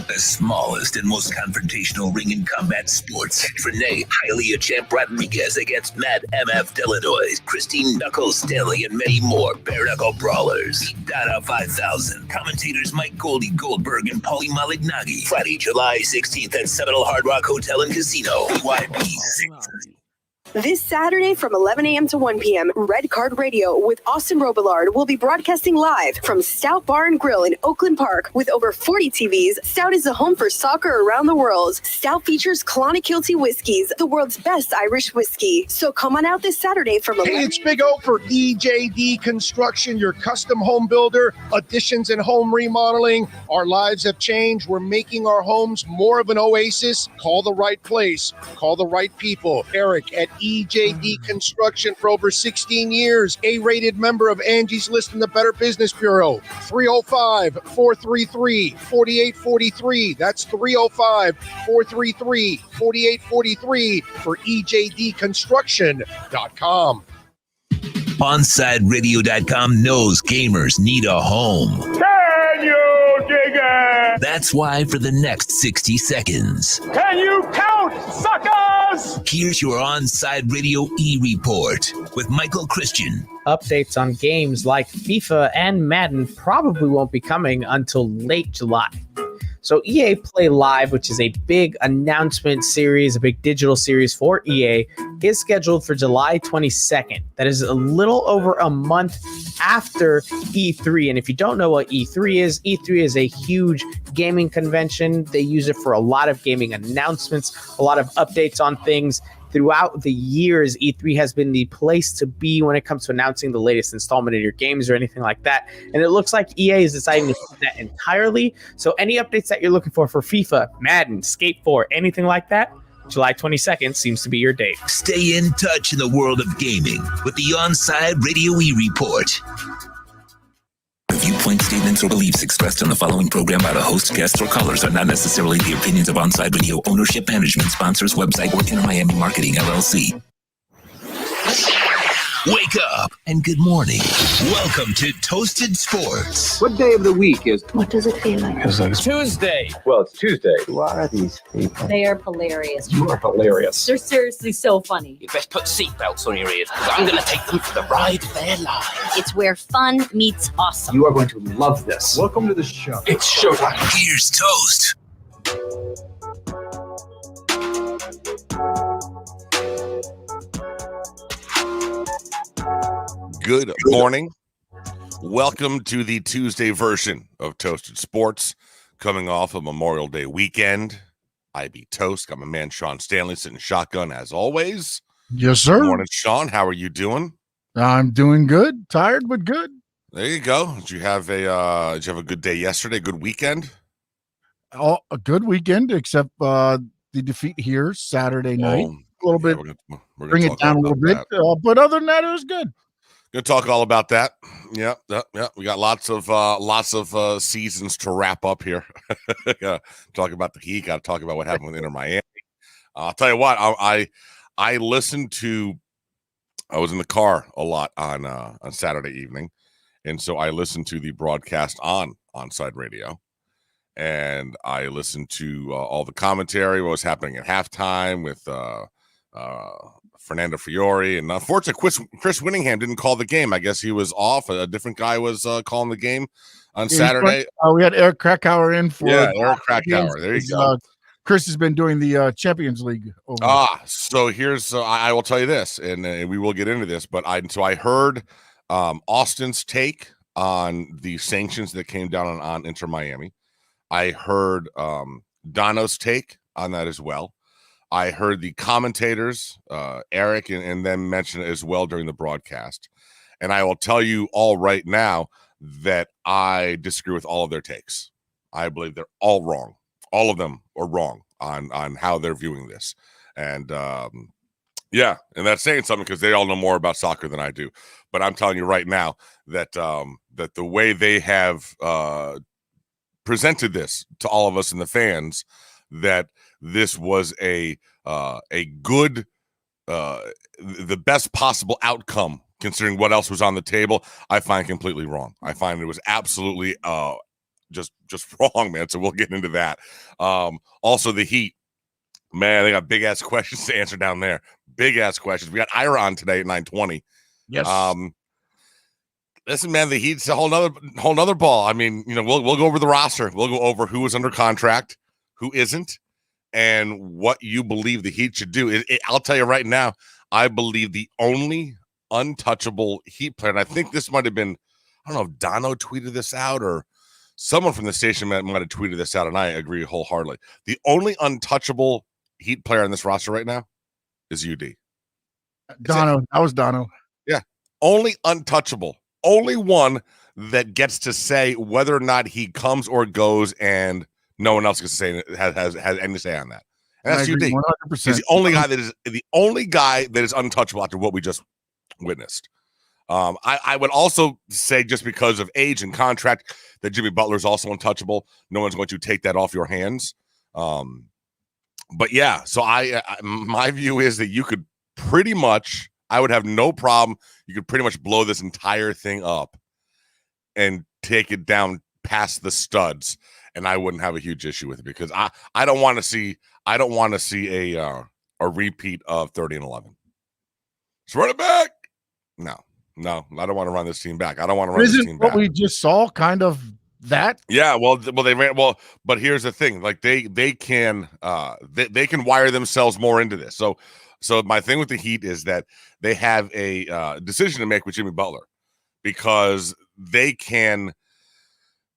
The smallest and most confrontational ring in combat sports. Renee Hialeah Champ Rodriguez against Matt MF Delanois, Christine Knuckles Stanley, and many more bare knuckle brawlers. Dada 5000. Commentators Mike Goldberg and Paulie Malignaggi. Friday, July 16th at Seminole Hard Rock Hotel and Casino. BYB 6. This Saturday from 11 a.m. to 1 p.m., Red Card Radio with Austin Robillard will be broadcasting live from Stout Bar and Grill in Oakland Park. With over 40 TVs, Stout is the home for soccer around the world. Stout features Clonakilty Whiskies, the world's best Irish whiskey. So come on out this Saturday from 11 Hey, it's Big O for EJD Construction, your custom home builder, additions and home remodeling. Our lives have changed. We're making our homes more of an oasis. Call the right place. Call the right people. Eric at EJD Construction for over 16 years. A-rated member of Angie's List in the Better Business Bureau. 305-433-4843. That's 305-433-4843 for EJDconstruction.com. OnSideRadio.com knows gamers need a home. Can you dig it? That's why for the next 60 seconds, Can you count, suckers? here's your On-Side Radio E-Report with Michael Christian. Updates on games like FIFA and Madden probably won't be coming until late July. So EA Play Live, which is a big announcement series, a big digital series for EA, is scheduled for July 22nd. That is a little over a month after E3. And if you don't know what E3 is a huge gaming convention. They use it for a lot of gaming announcements, a lot of updates on things. Throughout the years, E3 has been the place to be when it comes to announcing the latest installment of your games or anything like that. And it looks like EA is deciding to do that entirely. So any updates that you're looking for FIFA, Madden, Skate 4, anything like that, July 22nd seems to be your date. Stay in touch in the world of gaming with the On-Side Radio E-Report. The viewpoint, statements, or beliefs expressed on the following program by the host, guests, or callers are not necessarily the opinions of On-Side Radio ownership, management, sponsors, website, or Inner Miami Marketing, LLC. Wake up and good morning. Welcome to Toasted Sports. What day of the week is? What does it feel like? Tuesday. Well, it's Tuesday. Who are these people? They are hilarious. You are hilarious. They're seriously so funny. You best put seatbelts on your ears because I'm going to take them for the ride of their lives. It's where fun meets awesome. You are going to love this. Welcome to the show. It's showtime. Here's Toast. Good morning. Welcome to the Tuesday version of Toasted Sports, coming off a Memorial Day weekend. I be Toast. Got my man Sean Stanley sitting shotgun as always. Yes, sir. Good morning, Sean. How are you doing? I'm doing good. Tired, but good. There you go. Did you have a good day yesterday? Good weekend? A good weekend, except the defeat here Saturday night. A little bit. We're gonna Bring it down a little bit. But other than that, it was good. Gonna talk all about that. Yeah. We got lots of seasons to wrap up here. Talk about the Heat. Got to talk about what happened with Inter Miami. I'll tell you what. I listened to. I was in the car a lot on Saturday evening, and so I listened to the broadcast on On-Side Radio, and I listened to all the commentary, what was happening at halftime with Fernando Fiore, and unfortunately, Chris Winningham didn't call the game. I guess he was off. A different guy was calling the game on Saturday. We had Eric Krakauer in for Eric Krakauer. There you go. Chris has been doing the Champions League. So here's I will tell you this, and we will get into this. But I heard Austin's take on the sanctions that came down on Inter Miami. I heard Dono's take on that as well. I heard the commentators, Eric and them mention it as well during the broadcast. And I will tell you all right now that I disagree with all of their takes. I believe they're all wrong. All of them are wrong on how they're viewing this. And and that's saying something because they all know more about soccer than I do. But I'm telling you right now that that the way they have presented this to all of us and the fans, that this was a good, the best possible outcome considering what else was on the table, I find completely wrong. I find it was absolutely just wrong, man. So we'll get into that. Also the Heat, man, they got big ass questions to answer down there. Big ass questions. We got Ira on today at 9:20. Yes. Listen, man, the Heat's a whole nother ball. I mean, we'll go over the roster. We'll go over who is under contract, who isn't, and what you believe the Heat should do. I'll tell you right now, I believe the only untouchable Heat player, and I think this might have been, I don't know if Dono tweeted this out or someone from the station might have tweeted this out, and I agree wholeheartedly. The only untouchable Heat player on this roster right now is UD. Dono. That was Dono. Yeah. Only untouchable. Only one that gets to say whether or not he comes or goes, and no one else gets to say has any to say on that. And that's UD. 100%. He's the only guy that is untouchable after what we just witnessed. I would also say, just because of age and contract, that Jimmy Butler is also untouchable. No one's going to take that off your hands. But yeah, so my view is that you could pretty much, I would have no problem. You could pretty much blow this entire thing up and take it down past the studs, and I wouldn't have a huge issue with it, because I don't want to see a repeat of 30-11. So run it back. No, I don't want to run this team back. I don't want to run this team back. What we just saw kind of that? Yeah, well, they ran but here's the thing: like they can wire themselves more into this. So my thing with the Heat is that they have a decision to make with Jimmy Butler, because they can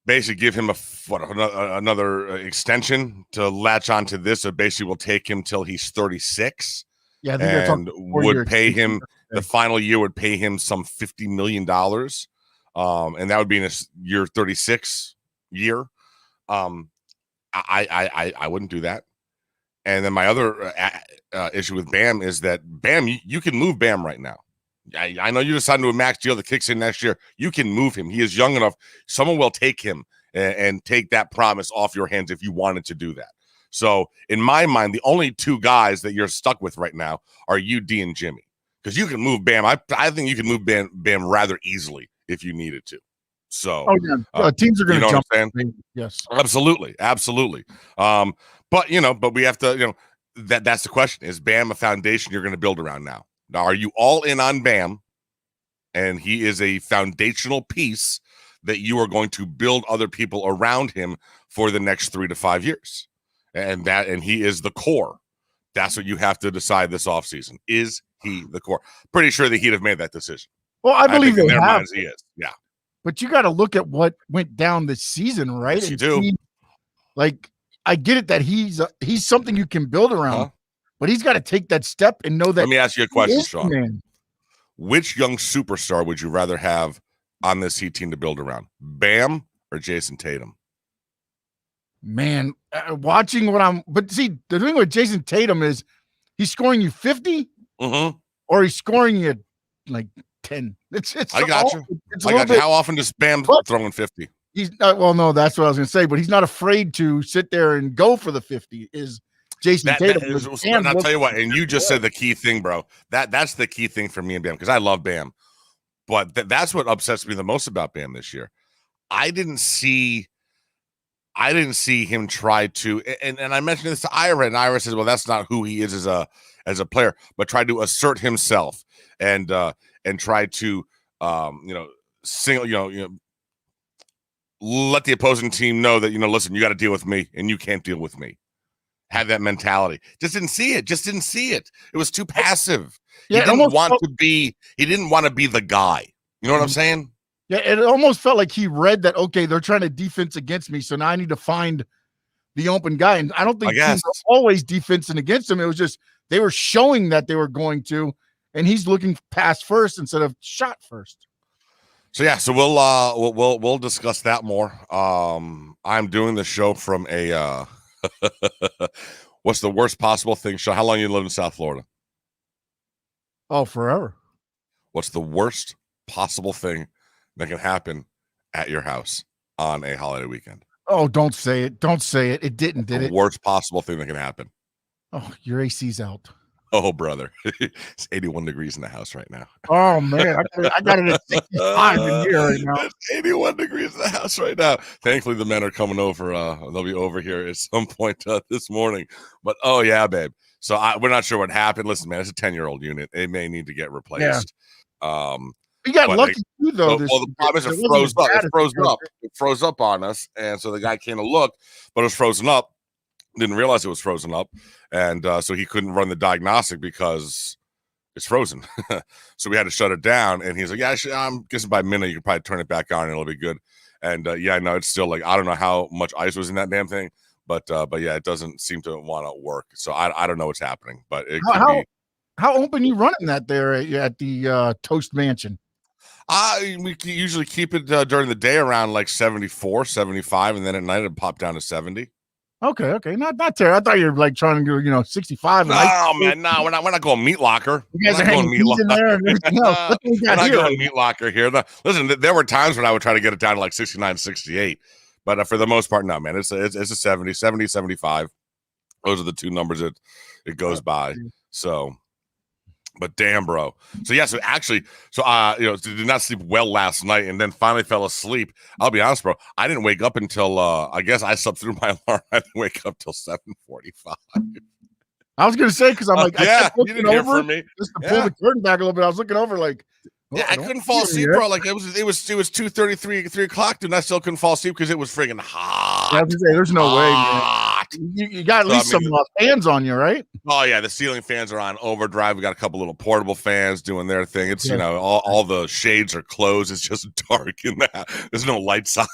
basically give him another extension to latch onto this. So basically, will take him till he's 36. Yeah, I think and would pay him. The final year would pay him some $50 million, and that would be in his year 36 year. I wouldn't do that. And then my other issue with Bam is that Bam, you can move Bam right now. I know you decided to a max deal that kicks in next year. You can move him. He is young enough. Someone will take him and take that promise off your hands if you wanted to do that. So in my mind, the only two guys that you're stuck with right now are UD and Jimmy, because you can move Bam. I think you can move Bam rather easily if you needed to. So teams are going to jump. Yes, absolutely. But we have to, that's the question. Is Bam a foundation you're going to build around now? Now, are you all in on Bam, and he is a foundational piece that you are going to build other people around him for the next 3 to 5 years? And he is the core. That's what you have to decide this offseason. Is he the core? Pretty sure the Heat have made that decision. Well, I believe in they their have. minds he is. Yeah. But you got to look at what went down this season, right? Yes, you do. I get it that he's something you can build around, but he's got to take that step and know that. Let me ask you a question, Sean. Man. Which young superstar would you rather have on this Heat team to build around? Bam or Jason Tatum? Man, watching but see, the thing with Jason Tatum is he's scoring you 50 or he's scoring you like 10. I got you. How often does Bam throw in 50? He's not, well, no, that's what I was going to say, but he's not afraid to sit there and go for the 50 is Jason Tatum. And I'll tell you what, and you just said the key thing, bro. That's the key thing for me and Bam, because I love Bam. But that's what upsets me the most about Bam this year. I didn't see him try to, and I mentioned this to Ira, and Ira says, well, that's not who he is as a player, but try to assert himself and try to let the opposing team know that, listen, you got to deal with me and you can't deal with me. Have that mentality. Just didn't see it. It was too passive. Yeah, he didn't want to be the guy. You know what I'm saying? Yeah, it almost felt like he read that, okay, they're trying to defense against me, so now I need to find the open guy. And I don't think teams are always defensing against him. It was just they were showing that they were going to, and he's looking pass first instead of shot first. So yeah, so we'll discuss that more. I'm doing the show from a what's the worst possible thing, Sean? How long you live in South Florida? Oh, forever. What's the worst possible thing that can happen at your house on a holiday weekend? Oh, don't say it. Don't say it. It didn't, did it? The worst possible thing that can happen. Oh, your AC's out. Oh, brother. It's 81 degrees in the house right now. Oh, man. I got it at 65 in here right now. It's 81 degrees in the house right now. Thankfully, the men are coming over. They'll be over here at some point this morning. But, oh, yeah, babe. So we're not sure what happened. Listen, man, it's a 10-year-old unit. It may need to get replaced. Yeah. You got lucky too, though. Well, the problem is it froze up. It froze up. It froze up on us. And so the guy came to look, but it was frozen up. Didn't realize it was frozen up. And so he couldn't run the diagnostic because it's frozen. So we had to shut it down. And he's like, yeah, I'm guessing by midnight you can probably turn it back on and it'll be good. And yeah, no, it's still like, I don't know how much ice was in that damn thing. But yeah, it doesn't seem to want to work. So I don't know what's happening. But it could be. How open you running that there at the Toast Mansion? We usually keep it during the day around like 74, 75, and then at night it pop down to 70. Okay, not terrible. I thought you were like trying to go, 65. No, man, no, we're not going meat locker. You guys are going meat locker. We're not going meat locker here. Listen, there were times when I would try to get it down to like 69, 68, but for the most part, no, man, it's a 70, 75. Those are the two numbers it goes by. So. But damn, bro. So yeah, did not sleep well last night and then finally fell asleep. I'll be honest, bro. I didn't wake up until I guess I slept through my alarm. I didn't wake up till 7:45. I was gonna say because I'm like, yeah, you didn't hear from me. Just to pull the curtain back a little bit. I was looking over like, yeah, I couldn't fall asleep, bro. Like it was 2:33, 3 o'clock, dude. And I still couldn't fall asleep because it was friggin' hot. I was gonna say, there's no way, man. You got at least some fans on you, right? Oh yeah, the ceiling fans are on overdrive. We got a couple little portable fans doing their thing. It's all the shades are closed. It's just dark in that. There's no lights on.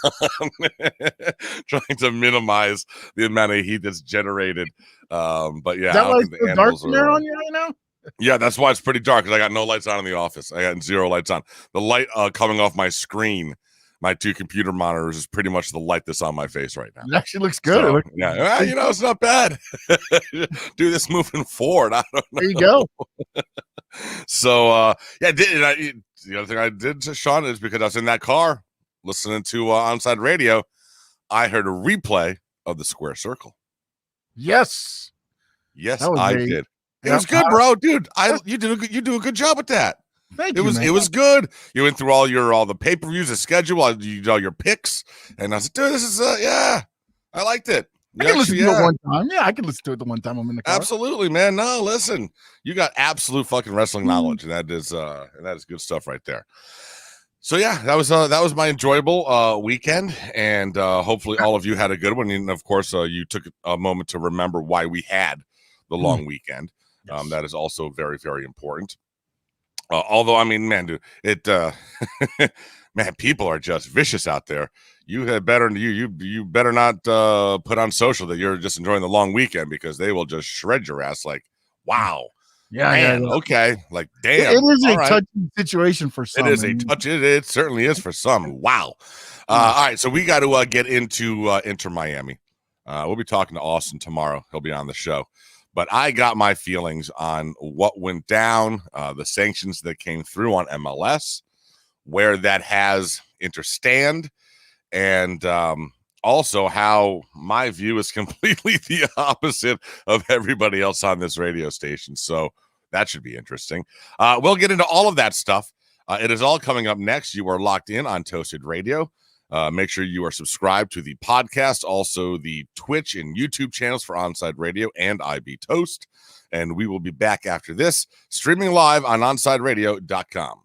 Trying to minimize the amount of heat that's generated. But yeah, is that why it's so dark in there on you right now? Yeah, that's why it's pretty dark because I got no lights on in the office. I got 0 lights on. The light coming off my screen, my 2 computer monitors, is pretty much the light that's on my face right now. It actually looks good. So, yeah, it's not bad. Do this moving forward. I don't know. There you go. So, the other thing I did to Sean is because I was in that car listening to Onside Radio, I heard a replay of the Square Circle. Yes, I did. It was good, bro, dude. You do a good job with that. Thank you. It was good. You went through all the pay-per-views, the schedule, your picks, and I said, dude, this is I liked it. I can listen to it one time. Yeah, I can listen to it the one time I'm in the car. Absolutely, man. No, listen, you got absolute fucking wrestling knowledge, and that is good stuff right there. So yeah, that was my enjoyable weekend, and hopefully all of you had a good one. And of course, you took a moment to remember why we had the long weekend. Yes. That is also very, very important. Although, I mean, man, dude, man, people are just vicious out there. You better not put on social that you're just enjoying the long weekend because they will just shred your ass. Like, wow, man, okay, like, damn, it is a touchy situation for some. It certainly is for some. Wow. All right, so we got to get into Inter Miami. We'll be talking to Austin tomorrow. He'll be on the show. But I got my feelings on what went down, the sanctions that came through on MLS, where that has Inter stand, and also how my view is completely the opposite of everybody else on this radio station. So that should be interesting. We'll get into all of that stuff. It is all coming up next. You are locked in on Toasted Radio. Make sure you are subscribed to the podcast, also the Twitch and YouTube channels for Onside Radio and IB Toast. And we will be back after this, streaming live on OnsideRadio.com.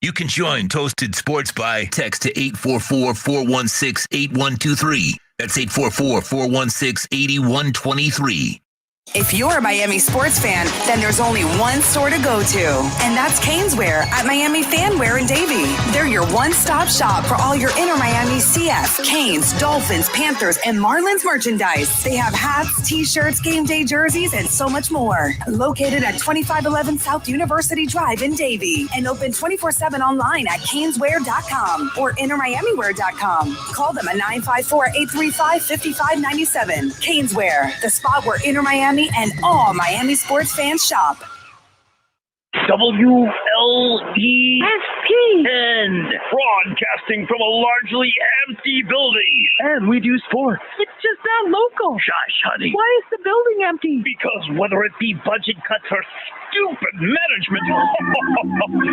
You can join Toasted Sports by text to 844-416-8123. That's 844-416-8123. If you're a Miami sports fan, then there's only one store to go to, and that's Caneswear at Miami Fanwear in Davie. They're your one-stop shop for all your Inter Miami CF, Canes, Dolphins, Panthers, and Marlins merchandise. They have hats, t-shirts, game day jerseys, and so much more. Located at 2511 South University Drive in Davie, and open 24/7 online at caneswear.com or intermiamiwear.com. Call them at 954-835-5597. Caneswear, the spot where Inter Miami and all Miami sports fans shop. WLDSP And broadcasting from a largely empty building. And we do sports. It's just not local. Shush, honey. Why is the building empty? Because whether it be budget cuts or stupid management,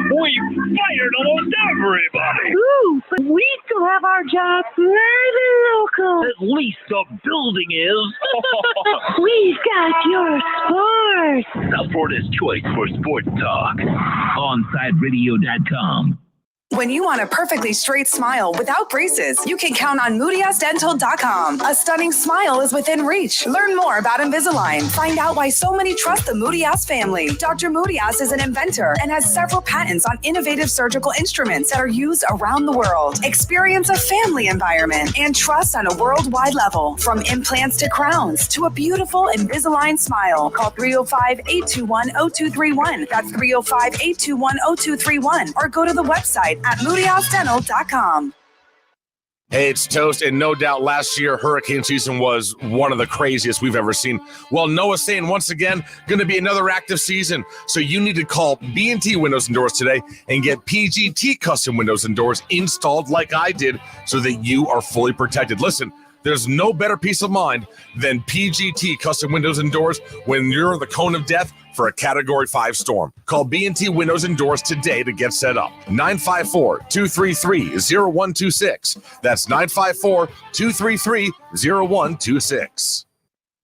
we fired almost everybody. Ooh, but we still have our jobs nice and local. At least the building is. We've got your sports. Southflorida's choice for sports talk. OnSideRadio.com. When you want a perfectly straight smile without braces, you can count on MoodyAsDental.com. A stunning smile is within reach. Learn more about Invisalign. Find out why so many trust the Moody Ass family. Dr. Moody Ass is an inventor and has several patents on innovative surgical instruments that are used around the world. Experience a family environment and trust on a worldwide level. From implants to crowns to a beautiful Invisalign smile. Call 305-821-0231. That's 305-821-0231. Or go to the website at MoodyAsDental.com. Hey, it's Toast, and no doubt last year hurricane season was one of the craziest we've ever seen. Well, Noah's saying once again, going to be another active season. So you need to call B&T Windows and Doors today and get PGT custom windows and doors installed like I did so that you are fully protected. Listen, there's no better peace of mind than PGT custom windows and doors when you're the cone of death for a Category 5 storm. Call B&T Windows and Doors today to get set up. 954-233-0126. That's 954-233-0126.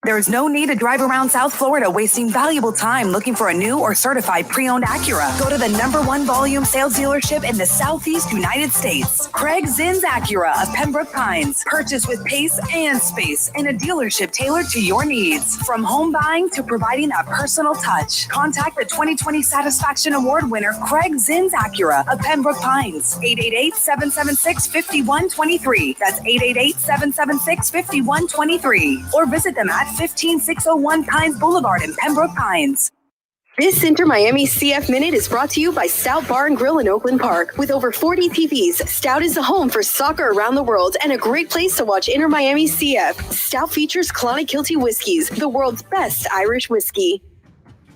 There's no need to drive around South Florida wasting valuable time looking for a new or certified pre-owned Acura. Go to the #1 volume sales dealership in the Southeast United States. Craig Zinn's Acura of Pembroke Pines. Purchase with pace and space in a dealership tailored to your needs. From home buying to providing that personal touch. Contact the 2020 Satisfaction Award winner Craig Zinn's Acura of Pembroke Pines. 888-776-5123. That's 888-776-5123. Or visit them at 15601 Pines Boulevard in Pembroke Pines. This Inter Miami CF Minute is brought to you by Stout Bar and Grill in Oakland Park. With over 40 TVs, Stout is the home for soccer around the world and a great place to watch Inter Miami CF. Stout features Clonakilty Whiskies, the world's best Irish whiskey.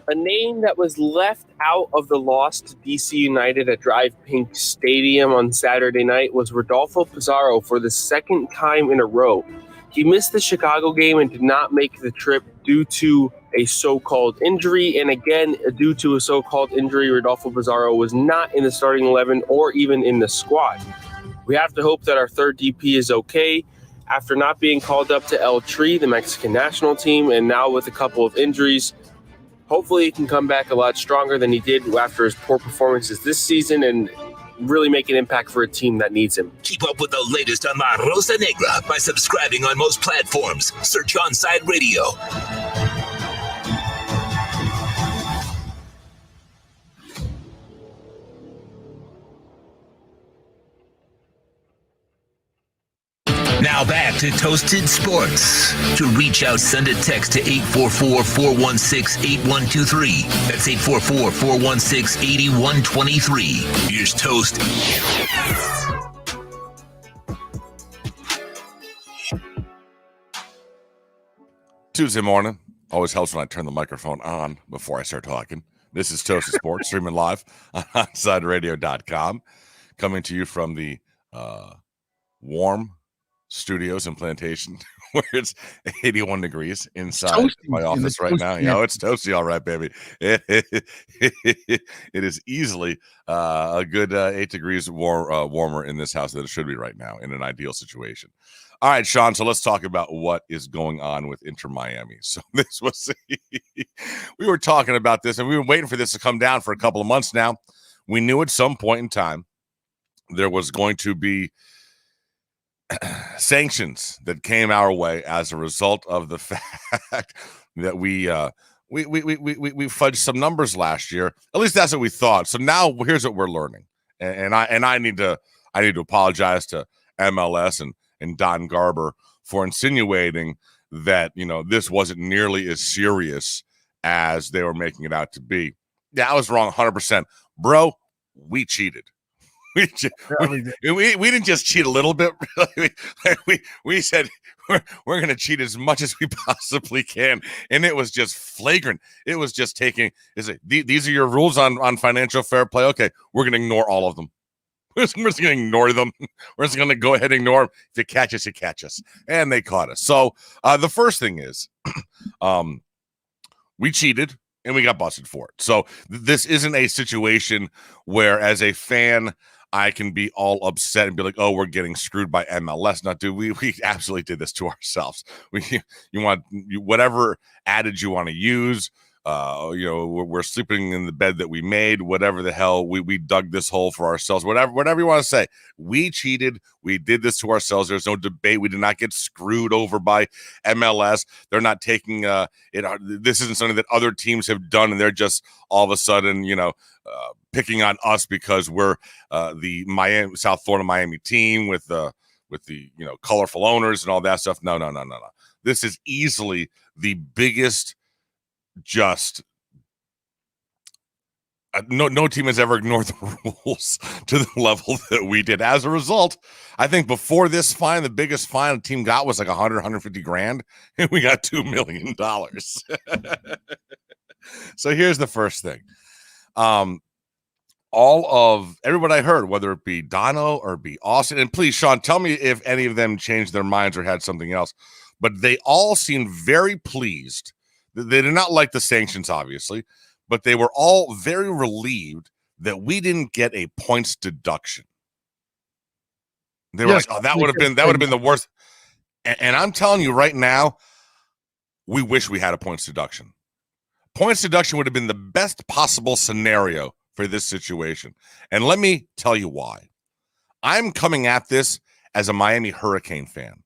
A name that was left out of the loss to DC United at Drive Pink Stadium on Saturday night was Rodolfo Pizarro for the second time in a row. He missed the Chicago game and did not make the trip due to a so-called injury. And again, due to a so-called injury, Rodolfo Pizarro was not in the starting 11 or even in the squad. We have to hope that our third DP is okay. After not being called up to El Tri, the Mexican national team, and now with a couple of injuries, hopefully he can come back a lot stronger than he did after his poor performances this season and really make an impact for a team that needs him. Keep up with the latest on La Rosa Negra by subscribing on most platforms. Search Onside Radio. Now back to Toasted Sports. To reach out, send a text to 844-416-8123. That's 844-416-8123. Here's Toast. Tuesday morning. Always helps when I turn the microphone on before I start talking. This is Toasted Sports, streaming live on OnSideRadio.com. Coming to you from the warm studios and Plantation, where it's 81 degrees inside my office right now. You know, it's toasty, all right, baby. It is easily a good 8 degrees warmer in this house than it should be right now in an ideal situation. All right, Sean, so let's talk about what is going on with Inter Miami. So this was, we were talking about this, and we were waiting for this to come down for a couple of months now. We knew at some point in time there was going to be sanctions that came our way as a result of the fact that we fudged some numbers last year. At least that's what we thought. So now here's what we're learning, and I need to apologize to MLS and Don Garber for insinuating that this wasn't nearly as serious as they were making it out to be. Yeah, I was wrong 100%, bro. We cheated. We didn't just cheat a little bit. We said we're going to cheat as much as we possibly can, and it was just flagrant. It was just taking. These are your rules on financial fair play? Okay, we're going to ignore all of them. We're just going to ignore them. We're just going to go ahead and ignore them. If you catch us, you catch us. And they caught us. So the first thing is we cheated and we got busted for it. So this isn't a situation where, as a fan, I can be all upset and be like, oh, we're getting screwed by MLS. Not dude, we absolutely did this to ourselves. Whatever adage you want to use, we're sleeping in the bed that we made, whatever the hell, we dug this hole for ourselves, whatever you want to say. We cheated. We did this to ourselves. There's no debate. We did not get screwed over by MLS. They're not taking this isn't something that other teams have done, and they're just all of a sudden, picking on us because we're the South Florida Miami team with the colorful owners and all that stuff. No. This is easily the biggest. No team has ever ignored the rules to the level that we did. As a result, I think before this fine, the biggest fine a team got was like 150 grand, and we got $2 million. So here's the first thing. All of everybody I heard, whether it be Dono or be Austin, and please, Sean, tell me if any of them changed their minds or had something else, but they all seemed very pleased. They did not like the sanctions, obviously, but they were all very relieved that we didn't get a points deduction. They were like, "Oh, that would have been the worst." And I'm telling you right now, we wish we had a points deduction. Points deduction would have been the best possible scenario for this situation. And let me tell you why. I'm coming at this as a Miami Hurricane fan,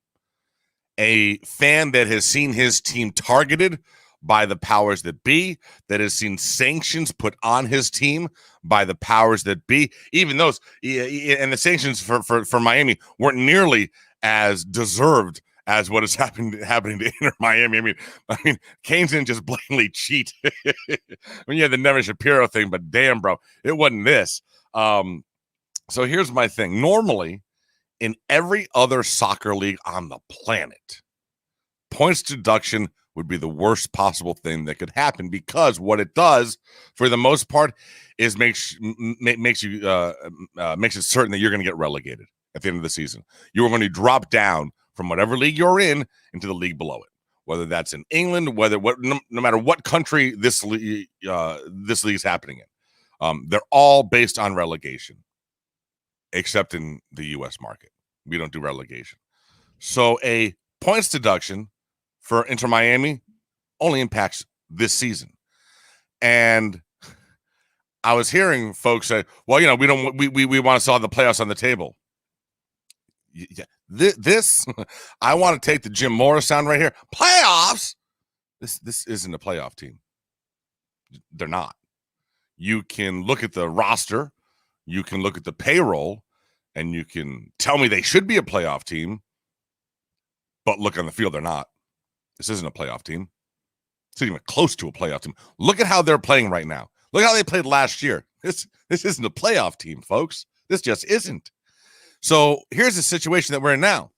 a fan that has seen his team targeted by the powers that be, that has seen sanctions put on his team by the powers that be. Even those, and the sanctions for Miami weren't nearly as deserved as what is happening to Inter Miami. I mean, Canes didn't just blatantly cheat. You had the Nevin Shapiro thing, but damn, bro, it wasn't this. So here's my thing. Normally, in every other soccer league on the planet, points deduction would be the worst possible thing that could happen, because what it does, for the most part, is makes it certain that you're going to get relegated at the end of the season. You are going to drop down from whatever league you're in into the league below it, whether that's in England, no matter what country this league is happening in. They're all based on relegation, except in the U.S. market. We don't do relegation. So a points deduction for Inter Miami only impacts this season. And I was hearing folks say, well, we want to saw the playoffs on the table. Yeah, this I want to take the Jim Morris sound right here. Playoffs? This isn't a playoff team. They're not. You can look at the roster, you can look at the payroll, and you can tell me they should be a playoff team, but look on the field, they're not. This isn't a playoff team. It's not even close to a playoff team. Look at how they're playing right now. Look how they played last year. This isn't a playoff team, folks. This just isn't. So here's the situation that we're in now.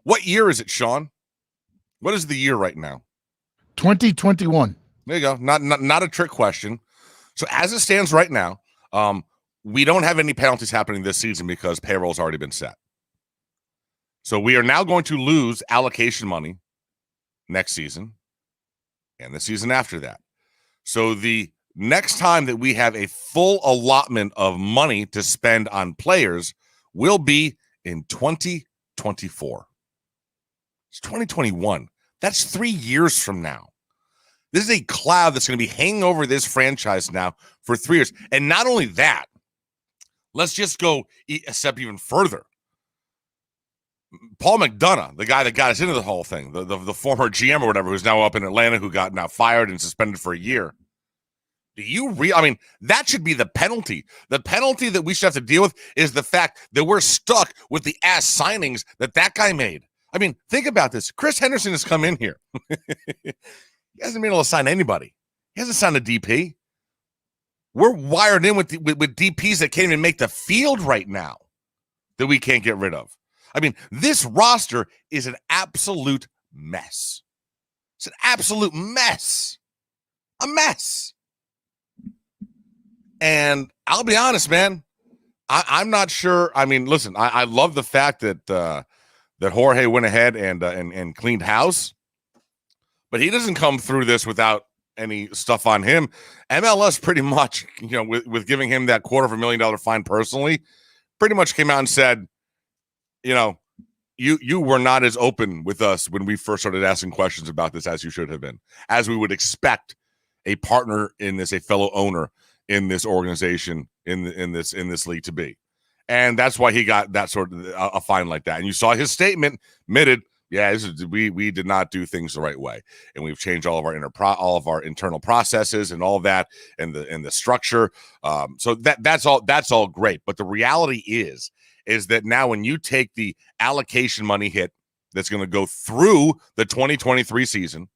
What year is it, Sean? What is the year right now? 2021. There you go. Not a trick question. So as it stands right now, we don't have any penalties happening this season because payroll's already been set. So we are now going to lose allocation money next season and the season after that. So the next time that we have a full allotment of money to spend on players will be in 2024. It's 2021. That's 3 years from now. This is a cloud that's going to be hanging over this franchise now for 3 years. And not only that, let's just go a step even further. Paul McDonough, the guy that got us into the whole thing, the former GM or whatever, who's now up in Atlanta, who got now fired and suspended for a year. That should be the penalty. The penalty that we should have to deal with is the fact that we're stuck with the ass signings that guy made. I mean, think about this. Chris Henderson has come in here. He hasn't been able to sign anybody. He hasn't signed a DP. We're wired in with DPs that can't even make the field right now that we can't get rid of. I mean, this roster is an absolute mess. It's an absolute mess. A mess. And I'll be honest, man, I'm not sure. I mean, listen, I love the fact that that Jorge went ahead and cleaned house, but he doesn't come through this without any stuff on him. MLS pretty much, with giving him that $250,000 fine personally, pretty much came out and said, you were not as open with us when we first started asking questions about this as you should have been, as we would expect a partner in this, a fellow owner in this organization, in this league to be. And that's why he got that sort of a fine like that. And you saw his statement admitted, we did not do things the right way, and we've changed all of our internal processes and all that, and the structure. So that's all great. But the reality is that now when you take the allocation money hit that's going to go through the 2023 season,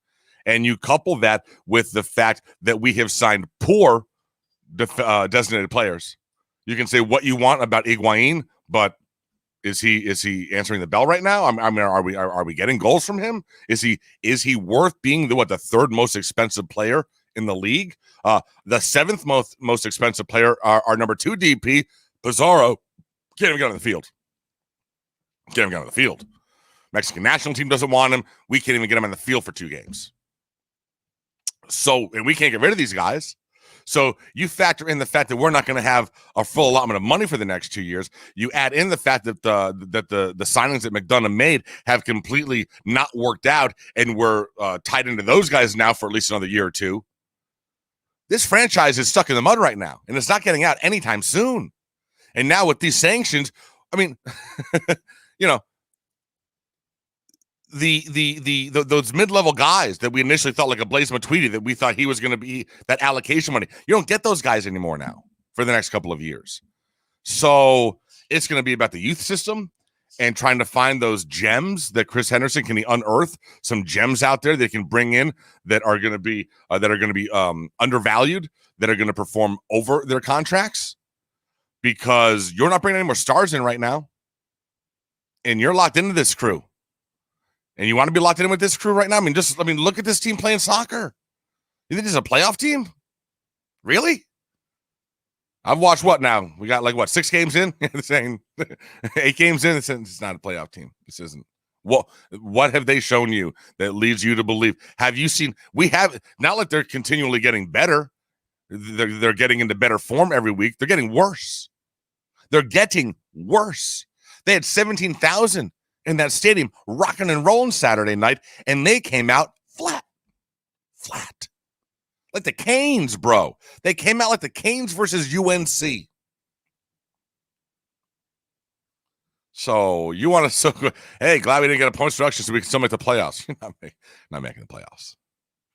and you couple that with the fact that we have signed poor designated players, you can say what you want about Higuain, but is he answering the bell right now? I mean, are we getting goals from him? Is he worth being the third most expensive player in the league? The seventh most expensive player, our number 2 DP, Pizarro, can't even get on the field. Can't even get on the field. Mexican national team doesn't want him. We can't even get him on the field for 2 games. So, and we can't get rid of these guys. So you factor in the fact that we're not going to have a full allotment of money for the next 2 years. You add in the fact that the signings that McDonough made have completely not worked out, and we're tied into those guys now for at least another year or two. This franchise is stuck in the mud right now, and it's not getting out anytime soon. And now with these sanctions, I mean, those mid-level guys that we initially thought, like a Blaise Matuidi, that we thought he was going to be that allocation money. You don't get those guys anymore now for the next couple of years. So it's going to be about the youth system and trying to find those gems that Chris Henderson can unearth, some gems out there that can bring in that are going to be undervalued, that are going to perform over their contracts, because you're not bringing any more stars in right now, and you're locked into this crew. And you want to be locked in with this crew right now? I mean, look at this team playing soccer. You think this is a playoff team? Really? I've watched what now? We got 6 games in? Saying 8 games in. It's not a playoff team. This isn't. What have they shown you that leads you to believe? Have you seen? We have not like they're continually getting better. They're getting into better form every week. They're getting worse. They're getting worse. They had 17,000 in that stadium rocking and rolling Saturday night, and they came out flat. Like the Canes, bro. They came out like the Canes versus UNC. So you want to hey, glad we didn't get a points deduction so we can still make the playoffs. You're not making the playoffs.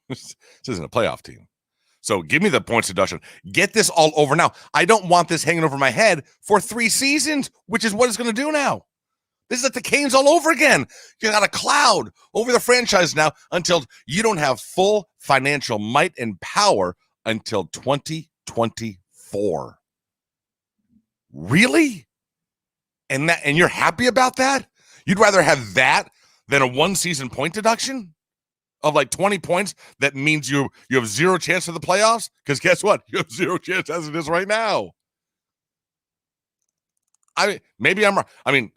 This isn't a playoff team. So give me the points deduction. Get this all over now. I don't want this hanging over my head for 3 seasons, which is what it's going to do now. This is like the Canes all over again. You got a cloud over the franchise now until you don't have full financial might and power until 2024. Really? And you're happy about that? You'd rather have that than a 1-season point deduction of like 20 points that means you have 0 chance of the playoffs? Because guess what? You have 0 chance as it is right now. I mean, maybe I'm wrong. I mean,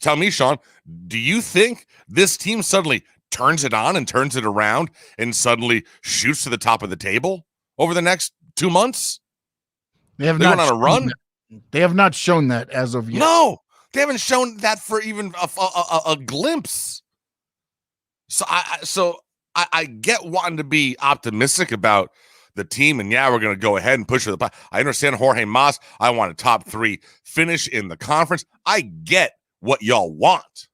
tell me, Sean, do you think this team suddenly turns it on and turns it around and suddenly shoots to the top of the table over the next 2 months? They have not not on a run. that. They have not shown that as of yet. No, they haven't shown that for even a glimpse. So I get wanting to be optimistic about the team, and we're going to go ahead and push for the. I understand Jorge Mas. I want a top 3 finish in the conference. I get what y'all want.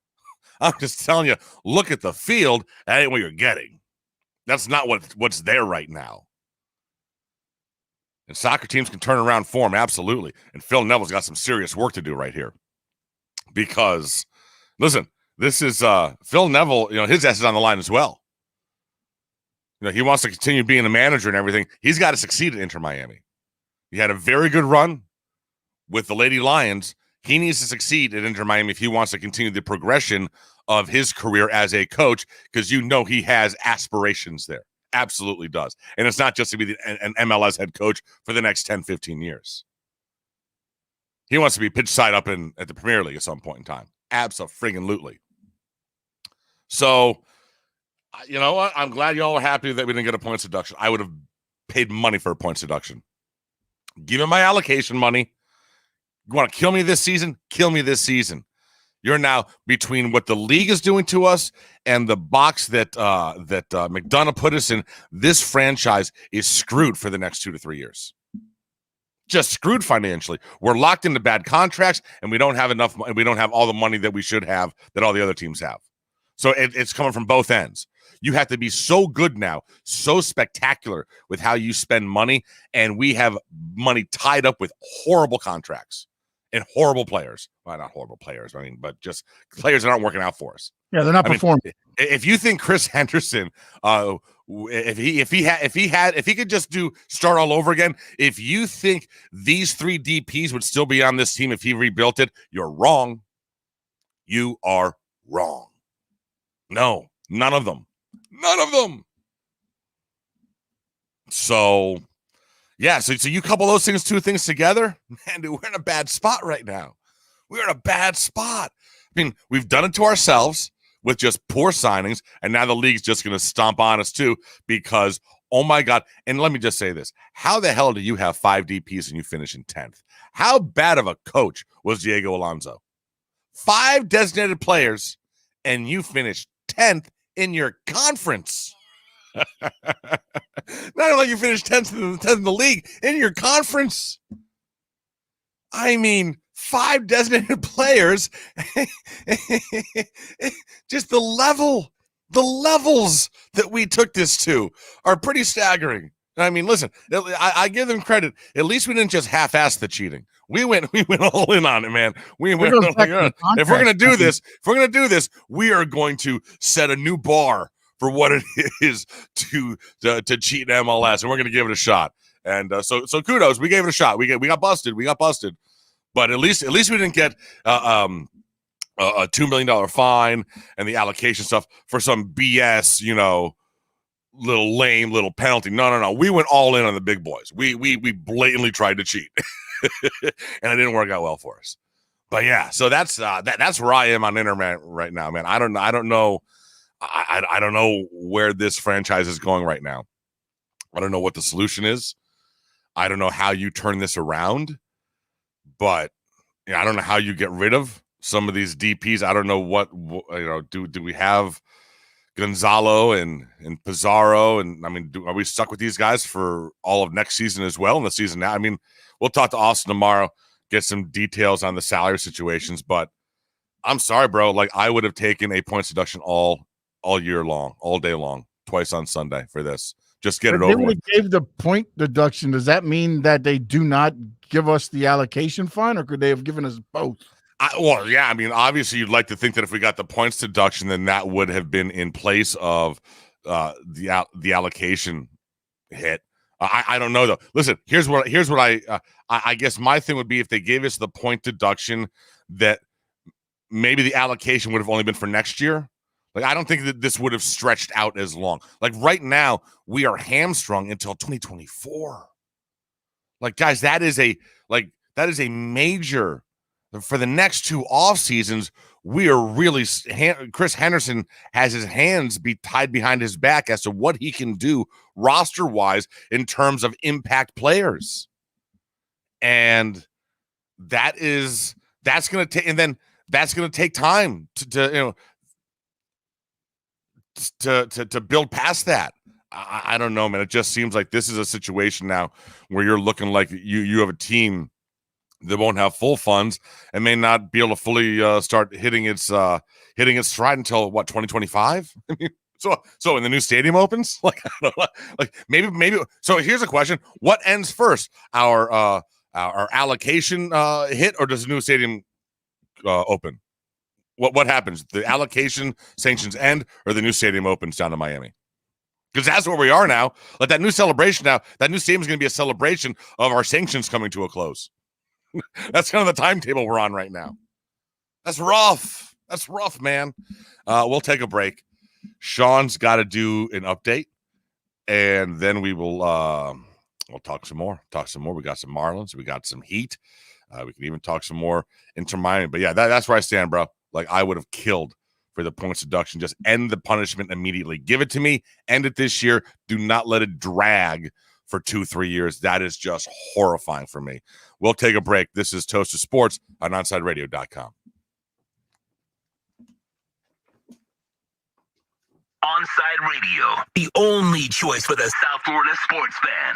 I'm just telling you, look at the field. That ain't what you're getting. That's not what's there right now. And soccer teams can turn around form, absolutely. And Phil Neville's got some serious work to do right here. Because, listen, this is Phil Neville, his ass is on the line as well. He wants to continue being a manager and everything. He's got to succeed at Inter Miami. He had a very good run with the Lady Lions. He needs to succeed at Inter Miami if he wants to continue the progression of his career as a coach, because he has aspirations there. Absolutely does. And it's not just to be an MLS head coach for the next 10, 15 years. He wants to be pitch side up at the Premier League at some point in time. Abso-friggin-lutely. So, you know what? I'm glad y'all are happy that we didn't get a points deduction. I would have paid money for a points deduction. Give me my allocation money. You want to kill me this season? Kill me this season. You're now between what the league is doing to us and the box that McDonough put us in. This franchise is screwed for the next 2 to 3 years. Just screwed financially. We're locked into bad contracts, and we don't have enough. We don't have all the money that we should have that all the other teams have. So it's coming from both ends. You have to be so good now, so spectacular with how you spend money, and we have money tied up with horrible contracts and horrible players. Well, not horrible players, I mean, but just players that aren't working out for us. Yeah, they're not performing. If you think Chris Henderson, if he could just start all over again, if you think these 3 DPs would still be on this team if he rebuilt it, you're wrong. You are wrong. No, none of them. None of them. So, yeah, so you couple those two things together, man, dude, we're in a bad spot right now. We're in a bad spot. I mean, we've done it to ourselves with just poor signings, and now the league's just going to stomp on us too because, oh my God, and let me just say this. How the hell do you have 5 DPs and you finish in 10th? How bad of a coach was Diego Alonso? 5 designated players, and you finished 10th in your conference. Not only you finished 10th in the league, in your conference. I mean, 5 designated players. Just the levels that we took this to are pretty staggering. I mean, listen, I give them credit. At least we didn't just half-ass the cheating. We went all in on it, man. If we're gonna do this, we are going to set a new bar for what it is to cheat in MLS, and we're gonna give it a shot. And so kudos, we gave it a shot. We got busted, but at least we didn't get a $2 million fine and the allocation stuff for some BS, little penalty. No. We went all in on the big boys. We blatantly tried to cheat, and it didn't work out well for us. But yeah, so that's where I am on Inter right now, man. I don't know. I don't know where this franchise is going right now. I don't know what the solution is. I don't know how you turn this around, but I don't know how you get rid of some of these DPs. I don't know what do we have Gonzalo and Pizarro, and I mean, are we stuck with these guys for all of next season as well? And the season now, I mean, we'll talk to Austin tomorrow, get some details on the salary situations. But I'm sorry, bro. Like, I would have taken a points deduction all year long, all day long, twice on Sunday for this. Just get it over with. They gave the point deduction. Does that mean that they do not give us the allocation fine, or could they have given us both? Well, yeah. I mean, obviously, you'd like to think that if we got the points deduction, then that would have been in place of the allocation hit. I don't know though. Listen, here's what I guess my thing would be if they gave us the point deduction, that maybe the allocation would have only been for next year. Like, I don't think that this would have stretched out as long. Like, right now, we are hamstrung until 2024. Like, guys, that is a major. For the next 2 off seasons, we are really Chris Henderson has his hands tied behind his back as to what he can do roster wise in terms of impact players, and that's going to take time to build past that. I don't know, man. It just seems like this is a situation now where you're looking like you have a team that won't have full funds and may not be able to fully start hitting its stride until 2025. I mean, so when the new stadium opens, like, I don't know, like maybe. So here's a question: what ends first, our allocation hit, or does the new stadium open? What happens? The allocation sanctions end, or the new stadium opens down in Miami? Because that's where we are now. Like, that new celebration now, that new stadium is going to be a celebration of our sanctions coming to a close. That's kind of the timetable we're on right now. That's rough. That's rough, man. We'll take a break. Sean's got to do an update, and then we will we'll talk some more. We got some Marlins. We got some Heat. We can even talk some more Inter Miami. But yeah, that's where I stand, bro. Like, I would have killed for the points deduction. Just end the punishment immediately. Give it to me. End it this year. Do not let it drag for 2-3 years. That is just horrifying for me. We'll take a break. This is Toasted Sports on OnSideRadio.com. Onside Radio, the only choice for the South Florida sports fan.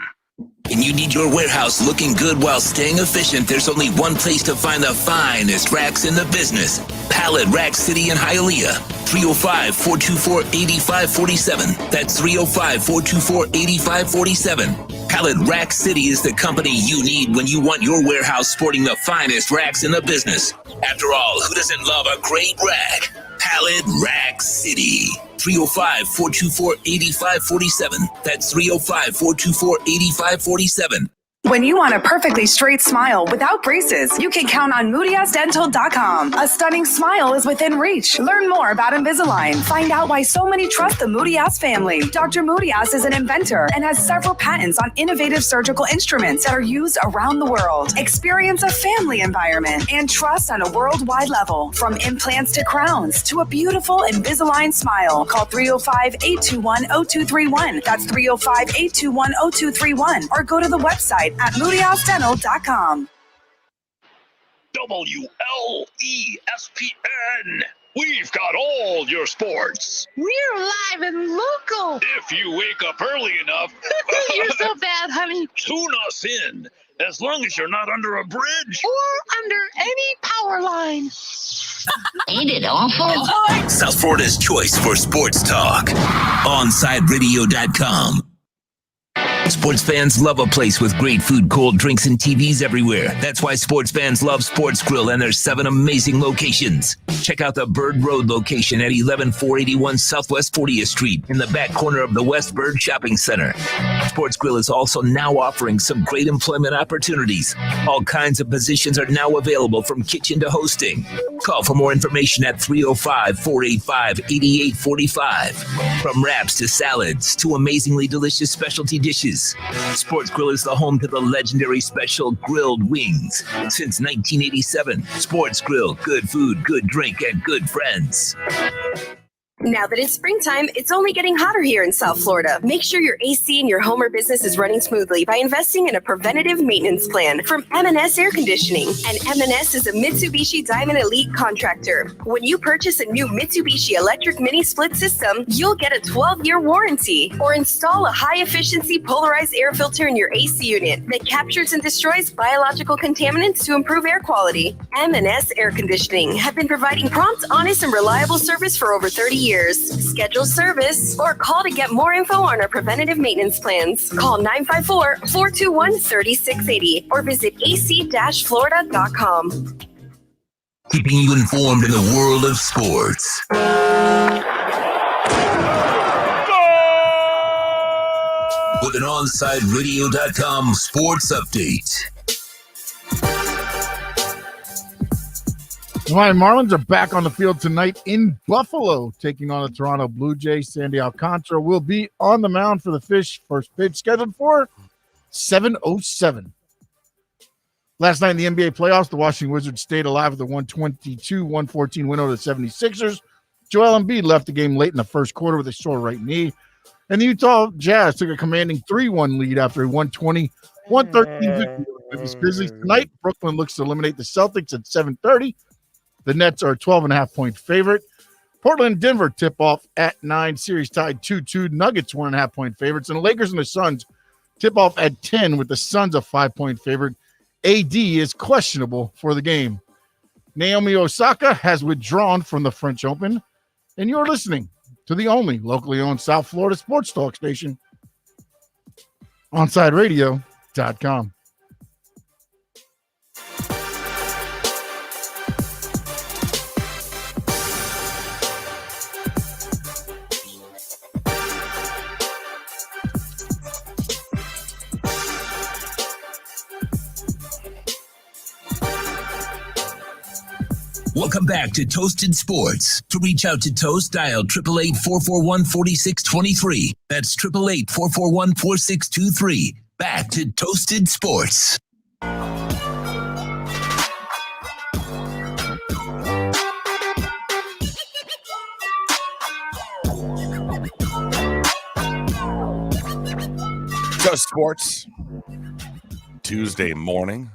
And you need your warehouse looking good while staying efficient, there's only one place to find the finest racks in the business. Pallet Rack City in Hialeah. 305-424-8547. That's 305-424-8547. Pallet Rack City is the company you need when you want your warehouse sporting the finest racks in the business. After all, who doesn't love a great rack? Pallet Rack City. 305-424-8547. That's 305-424-8547. When you want a perfectly straight smile without braces, you can count on MoodiasDental.com. A stunning smile is within reach. Learn more about Invisalign. Find out why so many trust the Moodias family. Dr. Moodias is an inventor and has several patents on innovative surgical instruments that are used around the world. Experience a family environment and trust on a worldwide level. From implants to crowns to a beautiful Invisalign smile. Call 305-821-0231. That's 305-821-0231. Or go to the website at MoodiasDental.com. WLESPN. We've got all your sports. We're live and local. If you wake up early enough. You're so bad, honey. Tune us in. As long as you're not under a bridge. Or under any power line. Ain't it awful? South Florida's choice for sports talk. OnSideRadio.com. Sports fans love a place with great food, cold drinks, and TVs everywhere. That's why sports fans love Sports Grill and their 7 amazing locations. Check out the Bird Road location at 11481 Southwest 40th Street in the back corner of the West Bird Shopping Center. Sports Grill is also now offering some great employment opportunities. All kinds of positions are now available from kitchen to hosting. Call for more information at 305-485-8845. From wraps to salads to amazingly delicious specialty dishes, Sports Grill is the home to the legendary special grilled wings. Since 1987, Sports Grill, good food, good drink, and good friends. Now that it's springtime, it's only getting hotter here in South Florida. Make sure your AC in your home or business is running smoothly by investing in a preventative maintenance plan from M&S Air Conditioning. And M&S is a Mitsubishi Diamond Elite contractor. When you purchase a new Mitsubishi electric mini split system, you'll get a 12-year warranty. Or install a high-efficiency polarized air filter in your AC unit that captures and destroys biological contaminants to improve air quality. M&S Air Conditioning have been providing prompt, honest, and reliable service for over 30 years. Schedule service or call to get more info on our preventative maintenance plans. Call 954-421-3680 or visit ac-florida.com. Keeping you informed in the world of sports. With an OnSideRadio.com sports update. The Miami Marlins are back on the field tonight in Buffalo, taking on the Toronto Blue Jays. Sandy Alcantara will be on the mound for the Fish. First pitch scheduled for 7:07. Last night in the NBA playoffs, the Washington Wizards stayed alive with a 122-114 win over the 76ers. Joel Embiid left the game late in the first quarter with a sore right knee. And the Utah Jazz took a commanding 3-1 lead after a 120-113 victory over the Grizzlies. Tonight, Brooklyn looks to eliminate the Celtics at 7:30. The Nets are a 12.5-point favorite. Portland and Denver tip off at 9. Series tied 2-2. Nuggets 1.5-point favorites. And the Lakers and the Suns tip off at 10 with the Suns a 5-point favorite. AD is questionable for the game. Naomi Osaka has withdrawn from the French Open. And you're listening to the only locally owned South Florida sports talk station, OnSideRadio.com. Welcome back to Toasted Sports. To reach out to Toast, dial 888-441-4623. That's 888-441-4623. Back to Toasted Sports. Just Sports. Tuesday morning.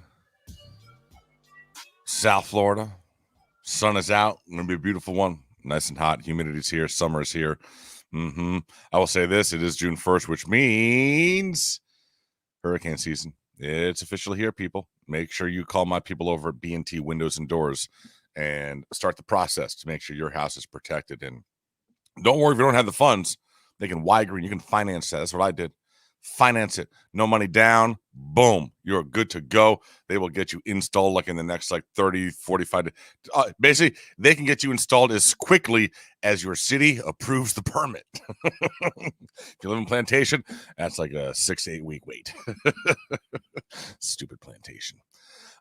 South Florida. Sun is out. Going to be a beautiful one. Nice and hot. Humidity's here. Summer is here. I will say this. It is June 1st, which means hurricane season. It's officially here, people. Make sure you call my people over at B&T Windows and Doors and start the process to make sure your house is protected. And don't worry if you don't have the funds. They can Y-Green. You can finance that. That's what I did. Finance it. No money down. Boom. You're good to go. They will get you installed like in the next 30, 45 basically, they can get you installed as quickly as your city approves the permit. If you live in Plantation, that's like a 6 to 8 week wait. Stupid Plantation.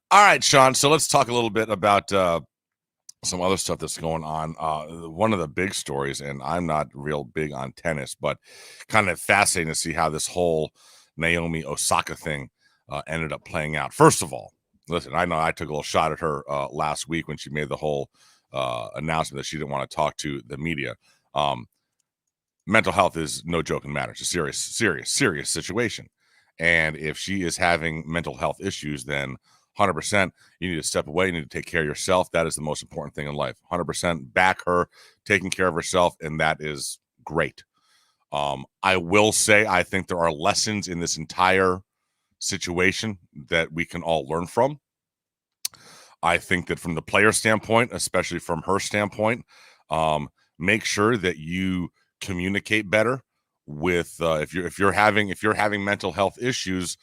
All right, Sean. So let's talk a little bit about some other stuff that's going on. One of the big stories, and I'm not real big on tennis, but kind of fascinating to see how this whole Naomi Osaka thing ended up playing out. First of all, listen, I know I took a little shot at her last week when she made the whole announcement that she didn't want to talk to the media. Mental health is no joking matter. It's a serious situation. And if she is having mental health issues, then 100%, you need to step away. You need to take care of yourself. That is the most important thing in life. 100% back her, taking care of herself, and that is great. I will say I think there are lessons in this entire situation that we can all learn from. I think that from the player standpoint, especially from her standpoint, make sure that you communicate better with if you're having mental health issues.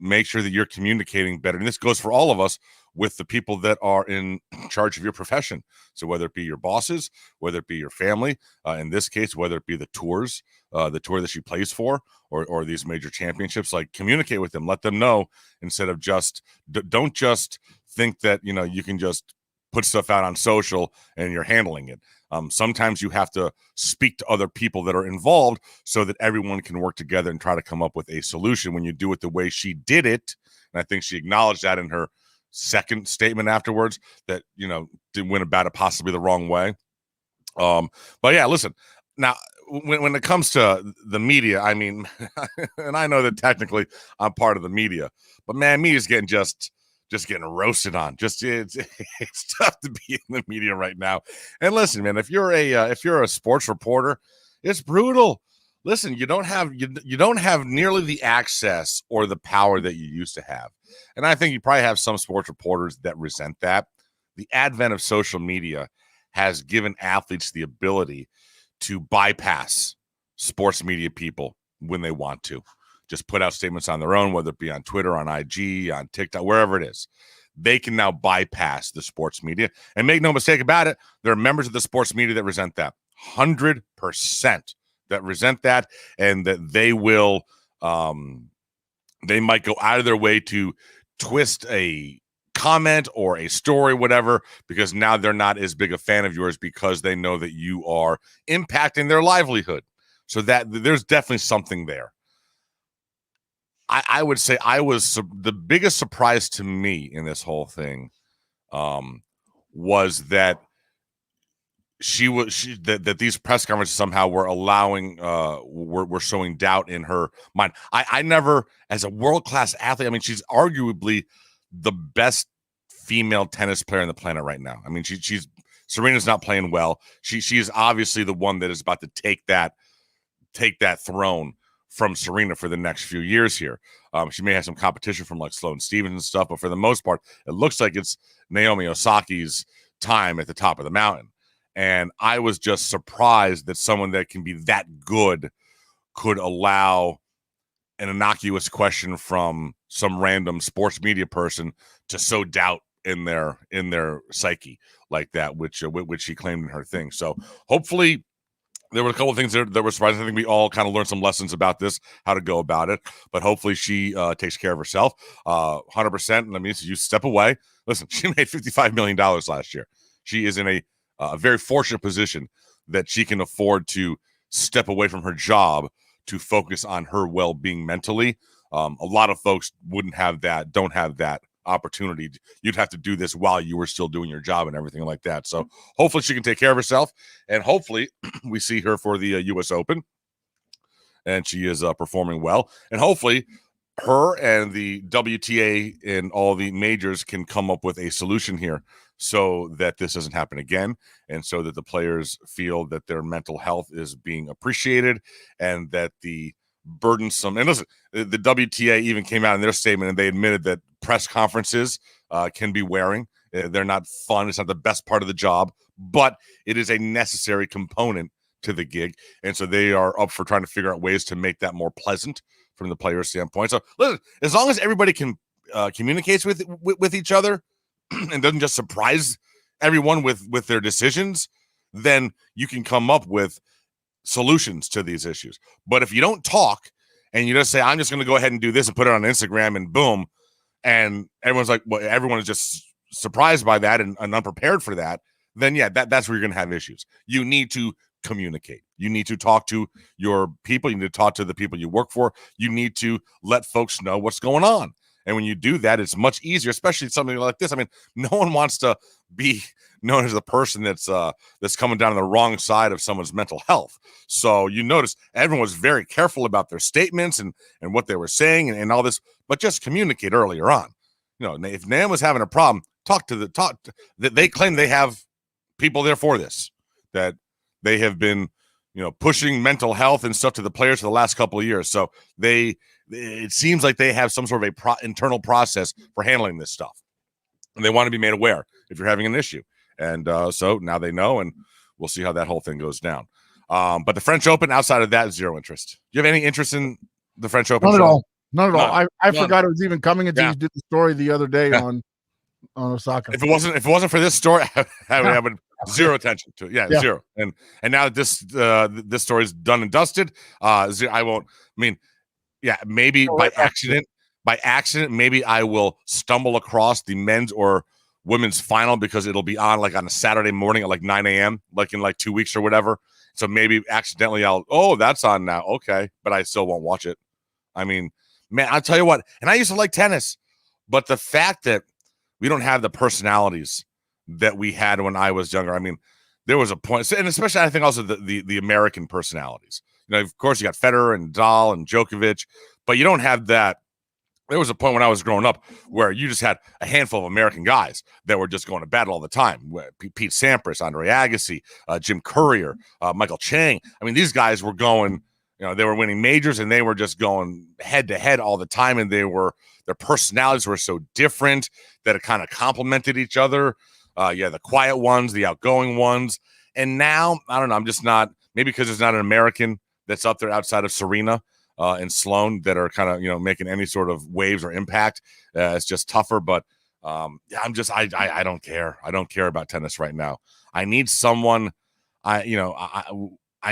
Make sure that you're communicating better. And this goes for all of us with the people that are in charge of your profession. So whether it be your bosses, whether it be your family, in this case, whether it be the tour that she plays for, or these major championships, communicate with them, let them know, instead of don't just think that, you can just put stuff out on social and you're handling it. Sometimes you have to speak to other people that are involved so that everyone can work together and try to come up with a solution. When you do it the way she did it, and I think she acknowledged that in her second statement afterwards, that, didn't went about it possibly the wrong way. But yeah, listen, now, when it comes to the media, I mean, and I know that technically I'm part of the media, but man, media's getting just getting roasted on. It's tough to be in the media right now. And listen, man, if you're a sports reporter, it's brutal. Listen, you don't have nearly the access or the power that you used to have. And I think you probably have some sports reporters that resent that. The advent of social media has given athletes the ability to bypass sports media people when they want to. Just put out statements on their own, whether it be on Twitter, on IG, on TikTok, wherever it is. They can now bypass the sports media. And make no mistake about it, there are members of the sports media that resent that. 100% that resent that, and that they will, they might go out of their way to twist a comment or a story, whatever, because now they're not as big a fan of yours because they know that you are impacting their livelihood. So that there's definitely something there. I would say the biggest surprise to me in this whole thing was that that these press conferences somehow were allowing were showing doubt in her mind. I never, as a world-class athlete, I mean, she's arguably the best female tennis player on the planet right now. I mean, Serena's not playing well. She is obviously the one that is about to take that throne from Serena for the next few years here. She may have some competition from Sloane Stephens and stuff, but for the most part, it looks like it's Naomi Osaka's time at the top of the mountain. And I was just surprised that someone that can be that good could allow an innocuous question from some random sports media person to sow doubt in their psyche like that, which she claimed in her thing. So hopefully, there were a couple of things that were surprising. I think we all kind of learned some lessons about this, how to go about it. But hopefully she takes care of herself 100%. That means you step away. Listen, she made $55 million last year. She is in a very fortunate position that she can afford to step away from her job to focus on her well-being mentally. A lot of folks don't have that opportunity. You'd have to do this while you were still doing your job and everything like that. So hopefully she can take care of herself, and hopefully we see her for the US Open. and she is performing well. And hopefully her and the WTA and all the majors can come up with a solution here so that this doesn't happen again, and so that the players feel that their mental health is being appreciated, and that the burdensome, and listen, the WTA even came out in their statement and they admitted that press conferences can be wearing. They're not fun. It's not the best part of the job, but it is a necessary component to the gig. And so they are up for trying to figure out ways to make that more pleasant from the player standpoint. So listen, as long as everybody can communicates with each other and doesn't just surprise everyone with their decisions, then you can come up with solutions to these issues. But if you don't talk and you just say, I'm just going to go ahead and do this and put it on Instagram and boom, and everyone's like, well, everyone is just surprised by that and unprepared for that, then yeah, that's where you're going to have issues. You need to communicate. You need to talk to your people. You need to talk to the people you work for. You need to let folks know what's going on. And when you do that, it's much easier, especially something like this. I mean, no one wants to be known as the person that's coming down on the wrong side of someone's mental health. So you notice everyone was very careful about their statements and what they were saying and all this, but just communicate earlier on. You know, if Nam was having a problem, talk that they claim they have people there for this, that they have been, pushing mental health and stuff to the players for the last couple of years. So it seems like they have some sort of internal process for handling this stuff, and they want to be made aware if you're having an issue. And so now they know, and we'll see how that whole thing goes down. But the French Open, outside of that, zero interest. Do you have any interest in the French Open? Not at all. Not at all. I forgot it was even coming until you did the story the other day on Osaka. If it wasn't for this story, I would zero attention to it. Yeah, zero. And now that this story is done and dusted, I won't. I mean, yeah, maybe by accident, maybe I will stumble across the men's or women's final because it'll be on like on a Saturday morning at like 9 a.m., like in like 2 weeks or whatever. So maybe accidentally that's on now. Okay. But I still won't watch it. I mean, man, I'll tell you what, and I used to like tennis, but the fact that we don't have the personalities that we had when I was younger. I mean, there was a point, and especially I think also the American personalities. Of course, you got Federer and Nadal and Djokovic, but you don't have that. There was a point when I was growing up where you just had a handful of American guys that were just going to battle all the time. Pete Sampras, Andre Agassi, Jim Courier, Michael Chang. I mean, these guys were going, they were winning majors and they were just going head to head all the time. And their personalities were so different that it kind of complemented each other. The quiet ones, the outgoing ones. And now, I don't know, I'm just not, maybe because there's not an American that's up there outside of Serena and Sloane that are kind of, making any sort of waves or impact. It's just tougher, but I don't care. I don't care about tennis right now. I need someone, I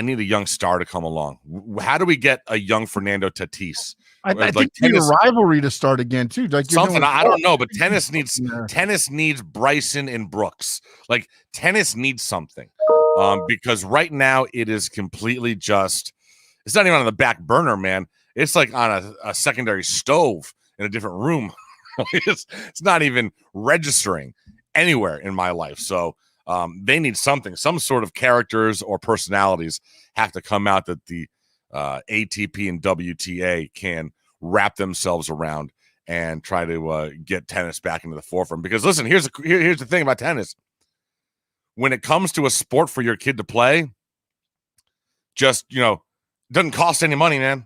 need a young star to come along. How do we get a young Fernando Tatis? I think you need a rivalry to start again too. Like something I don't know, but tennis needs Bryson and Brooks. Like tennis needs something, because right now it is completely just. It's not even on the back burner, man. It's like on a secondary stove in a different room. It's not even registering anywhere in my life. So they need something, some sort of characters or personalities have to come out that the ATP and WTA can wrap themselves around and try to get tennis back into the forefront. Because listen, here's the thing about tennis. When it comes to a sport for your kid to play, just, doesn't cost any money, man.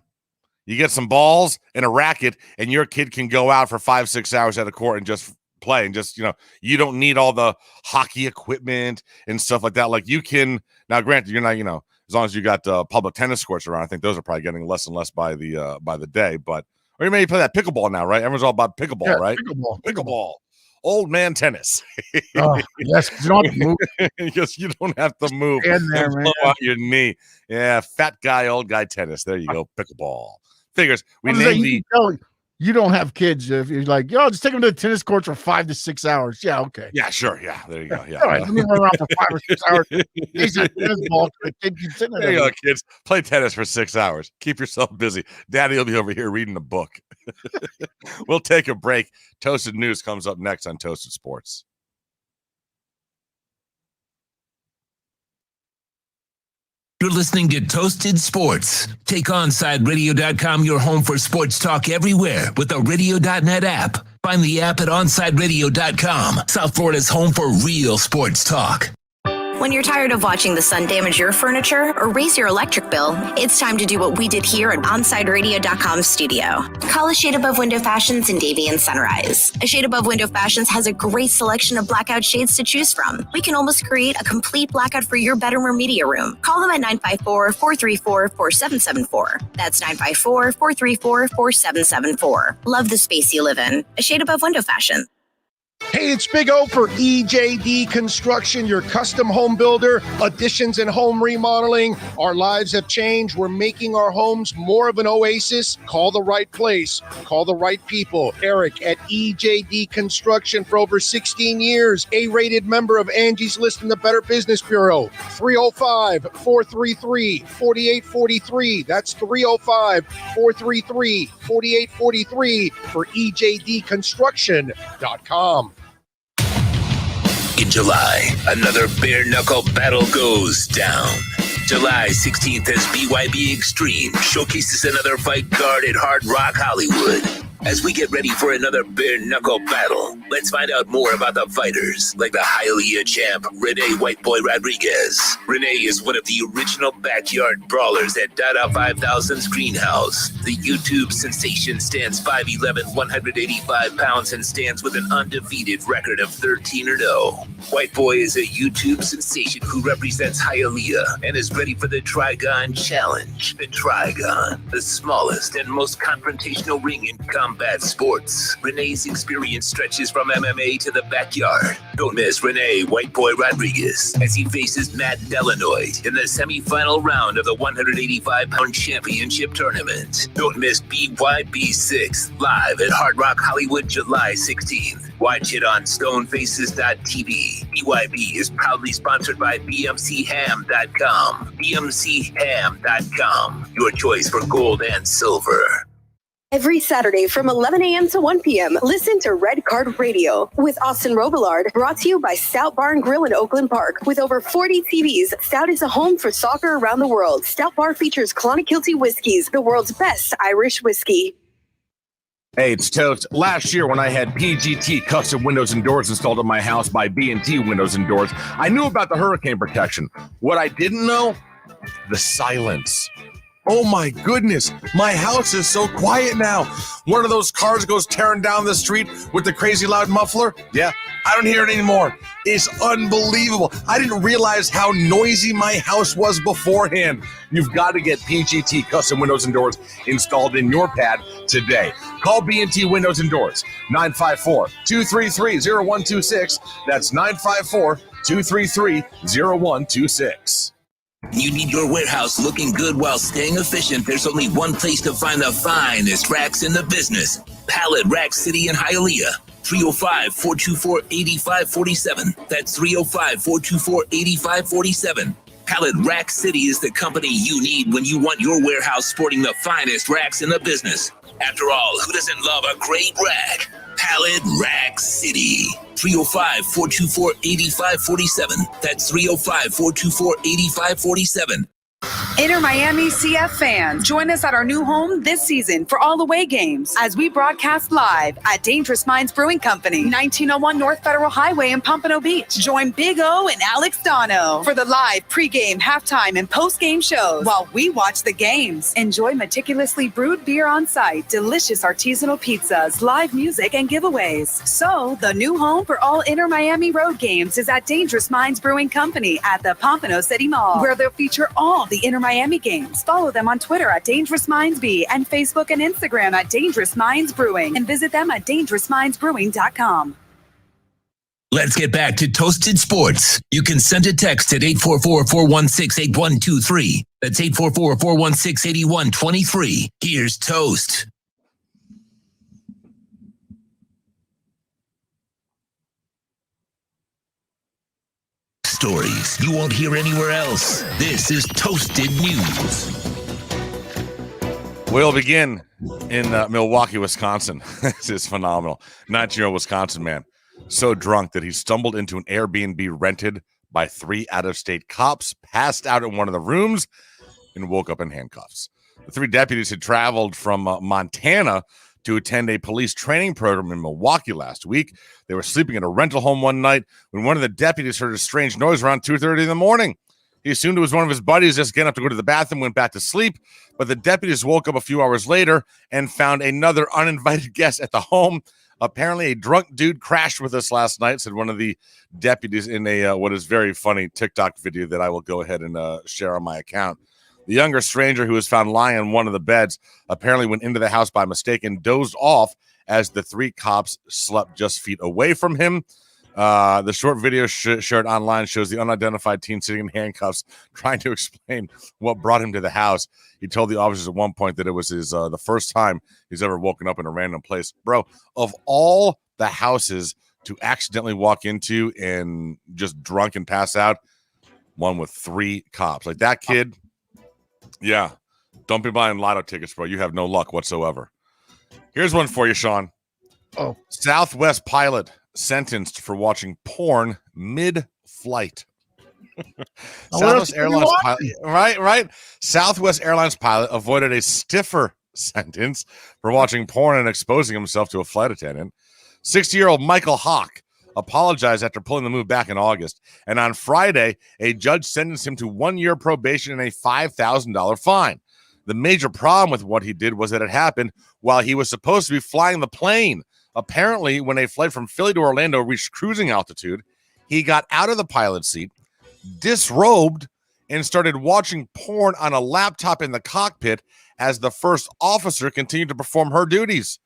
You get some balls and a racket and your kid can go out for 5-6 hours at a court and just play and just, you don't need all the hockey equipment and stuff like that. Like you can now, granted, you're not, as long as you got public tennis courts around, I think those are probably getting less and less by the day. But or you may play that pickleball now, right? Everyone's all about pickleball, right? Pickleball. Old man tennis. Yes, you don't have to move. Yes, you don't have to move. There, blow out your knee. Yeah, fat guy, old guy tennis. There you go. Pickleball. Figures. We named you don't have kids if you're like, just take them to the tennis courts for 5 to 6 hours. Yeah, okay. Yeah, sure. Yeah, there you go. Yeah. All right, let me run around for 5 or 6 hours. He's a tennis ball. There you go, kids. Play tennis for 6 hours. Keep yourself busy. Daddy will be over here reading a book. We'll take a break. Toasted News comes up next on Toasted Sports. You're listening to Toasted Sports. Take OnSideRadio.com, your home for sports talk everywhere with the Radio.net app. Find the app at OnSideRadio.com, South Florida's home for real sports talk. When you're tired of watching the sun damage your furniture or raise your electric bill, it's time to do what we did here at OnSideRadio.com studio. Call A Shade Above Window Fashions in Davie and Sunrise. A Shade Above Window Fashions has a great selection of blackout shades to choose from. We can almost create a complete blackout for your bedroom or media room. Call them at 954-434-4774. That's 954-434-4774. Love the space you live in. A Shade Above Window Fashion. Hey, it's Big O for EJD Construction, your custom home builder, additions and home remodeling. Our lives have changed. We're making our homes more of an oasis. Call the right place. Call the right people. Eric at EJD Construction for over 16 years. A-rated member of Angie's List in the Better Business Bureau. 305-433-4843. That's 305-433-4843 for EJDconstruction.com. In July, another bare knuckle battle goes down. July 16th as BYB Extreme showcases another fight card at Hard Rock Hollywood. As we get ready for another bare knuckle battle, let's find out more about the fighters, like the Hialeah champ Rene White Boy Rodriguez. Rene is one of the original backyard brawlers at Dada 5000's Greenhouse. The YouTube sensation stands 5'11", 185 pounds, and stands with an undefeated record of 13-0. White Boy is a YouTube sensation who represents Hialeah and is ready for the Trigon Challenge. The Trigon, the smallest and most confrontational ring in combat sports. Rene's experience stretches from MMA to the backyard. Don't miss Rene White Boy Rodriguez as he faces Matt Delanoid in the semifinal round of the 185-pound championship tournament. Don't miss BYB6 live at Hard Rock Hollywood July 16th. Watch it on stonefaces.tv. BYB is proudly sponsored by BMCHam.com. BMCHam.com, your choice for gold and silver. Every Saturday from 11 a.m. to 1 p.m., listen to Red Card Radio with Austin Robillard, brought to you by Stout Bar and Grill in Oakland Park. With over 40 TVs, Stout is a home for soccer around the world. Stout Bar features Clonakilty whiskeys, the world's best Irish whiskey. Hey, it's Toast. Last year when I had PGT custom windows and doors installed in my house by B&T Windows and Doors, I knew about the hurricane protection. What I didn't know? The silence. Oh my goodness, my house is so quiet now. One of those cars goes tearing down the street with the crazy loud muffler. Yeah, I don't hear it anymore. It's unbelievable. I didn't realize how noisy my house was beforehand. You've got to get PGT custom windows and doors installed in your pad today. Call B&T Windows and Doors, 954-233-0126. That's 954-233-0126. You need your warehouse looking good while staying efficient. There's only one place to find the finest racks in the business. Pallet Rack City in Hialeah. 305-424-8547. That's 305-424-8547. Pallet Rack City is the company you need when you want your warehouse sporting the finest racks in the business. After all, who doesn't love a great rack? Pallet Rack City. 305-424-8547. That's 305-424-8547. Inter Miami CF fans, join us at our new home this season for all away games as we broadcast live at Dangerous Minds Brewing Company, 1901 North Federal Highway in Pompano Beach. Join Big O and Alex Dono for the live pregame, halftime, and postgame shows while we watch the games. Enjoy meticulously brewed beer on site, delicious artisanal pizzas, live music, and giveaways. So, the new home for all Inter Miami road games is at Dangerous Minds Brewing Company at the Pompano City Mall, where they'll feature all the Inter Miami games. Follow them on Twitter at Dangerous Minds B and Facebook and Instagram at Dangerous Minds Brewing, and visit them at dangerousmindsbrewing.com. Let's get back to Toasted Sports. You can send a text at 844-416-8123. That's 844-416-8123. Here's Toast. Stories you won't hear anywhere else. This is Toasted News. We'll begin in Milwaukee, Wisconsin. This is phenomenal. 19-year-old Wisconsin man, so drunk that he stumbled into an Airbnb rented by 3 out-of-state cops, passed out in one of the rooms, and woke up in handcuffs. The 3 deputies had traveled from Montana to attend a police training program in Milwaukee last week. They were sleeping in a rental home one night when one of the deputies heard a strange noise around 2:30 in the morning. He assumed it was one of his buddies just getting up to go to the bathroom, went back to sleep, but the deputies woke up a few hours later and found another uninvited guest at the home. Apparently, a drunk dude crashed with us last night, said one of the deputies in a what is very funny TikTok video that I will go ahead and share on my account. The younger stranger, who was found lying on one of the beds, apparently went into the house by mistake and dozed off as the 3 cops slept just feet away from him. The short video shared online shows the unidentified teen sitting in handcuffs trying to explain what brought him to the house. He told the officers at one point that it was his the first time he's ever woken up in a random place. Bro, of all the houses to accidentally walk into and just drunk and pass out, one with 3 cops. Like that kid, yeah, don't be buying lotto tickets, bro. You have no luck whatsoever. Here's one for you, Sean. Oh, Southwest pilot sentenced for watching porn mid-flight. Southwest Airlines pilot, right. Southwest Airlines pilot avoided a stiffer sentence for watching porn and exposing himself to a flight attendant. 60-year-old Michael Hawk apologized after pulling the move back in August, and on Friday, a judge sentenced him to 1 year probation and a $5,000 fine. The major problem with what he did was that it happened while he was supposed to be flying the plane. Apparently, when a flight from Philly to Orlando reached cruising altitude, he got out of the pilot's seat, disrobed, and started watching porn on a laptop in the cockpit as the first officer continued to perform her duties.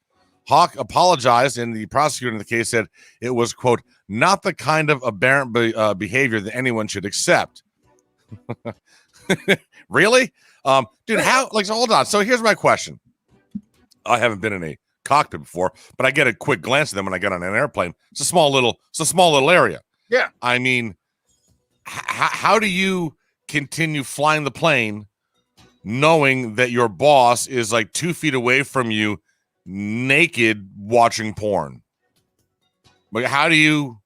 Hawk apologized, and the prosecutor in the case said it was, quote, not the kind of aberrant behavior that anyone should accept. Really? Dude, how, like, so hold on. So here's my question. I haven't been in a cockpit before, but I get a quick glance at them when I get on an airplane. It's a small little area. Yeah. I mean, how do you continue flying the plane knowing that your boss is like 2 feet away from you naked watching porn? But how do you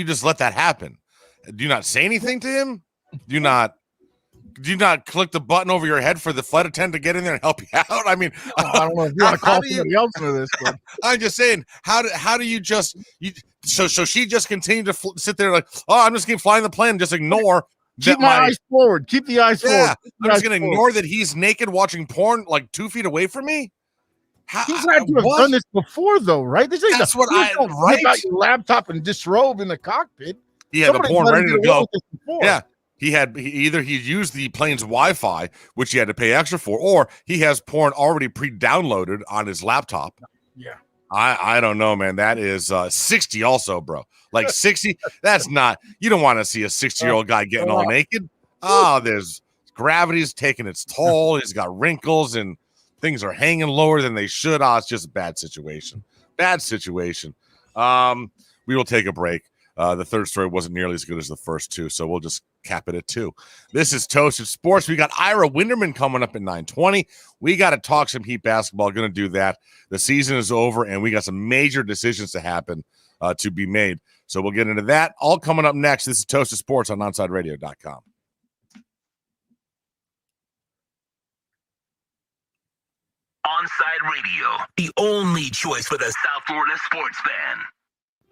just let that happen? Do you not say anything to him? Do you not click the button over your head for the flight attendant to get in there and help you out? I mean, I don't know if you want to call somebody else for this, but I'm just saying, how do you just so she just continued to sit there like, oh, I'm just keep flying the plane, just ignore. Keep my eyes forward. Keep the eyes forward. I'm just gonna ignore that he's naked watching porn like 2 feet away from me. He's had to have done this before, though, right? This ain't That's what I right. Out your laptop and disrobe in the cockpit. He had the porn ready to go. Yeah. He used the plane's Wi-Fi, which he had to pay extra for, or he has porn already pre-downloaded on his laptop. Yeah. I don't know, man. That is 60 also, bro. Like 60, that's not, you don't want to see a 60-year-old guy getting all naked. Oh, there's gravity's taking its toll. He's got wrinkles and things are hanging lower than they should. Oh, it's just a bad situation. Bad situation. We will take a break. The third story wasn't nearly as good as the first two, so we'll just cap it at 2. This is Toasted Sports. We got Ira Winderman coming up at 9:20. We got to talk some Heat basketball. Going to do that. The season is over, and we got some major decisions to happen to be made. So we'll get into that. All coming up next. This is Toasted Sports on OnSideRadio.com. Onside Radio, the only choice for the South Florida sports fan.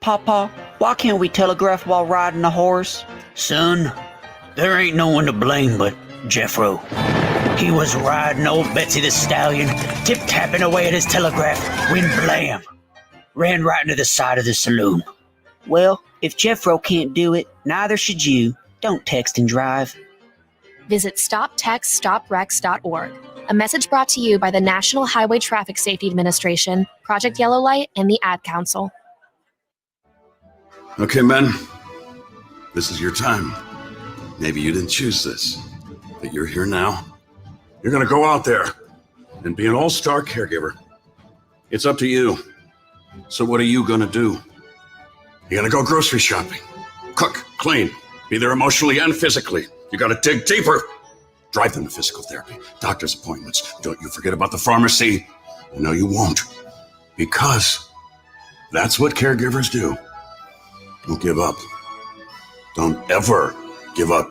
Papa, why can't we telegraph while riding a horse? Son, there ain't no one to blame but Jeffro. He was riding old Betsy the Stallion, tip-tapping away at his telegraph, when blam, ran right into the side of the saloon. Well, if Jeffro can't do it, neither should you. Don't text and drive. Visit StopTextStopWrecks.org. A message brought to you by the National Highway Traffic Safety Administration, Project Yellow Light, and the Ad Council. Okay, men, this is your time. Maybe you didn't choose this, but you're here now. You're going to go out there and be an all-star caregiver. It's up to you. So what are you going to do? You're going to go grocery shopping, cook, clean, be there emotionally and physically. You got to dig deeper. Drive them to physical therapy, doctor's appointments. Don't you forget about the pharmacy. No, you won't, because that's what caregivers do. Don't give up. Don't ever give up.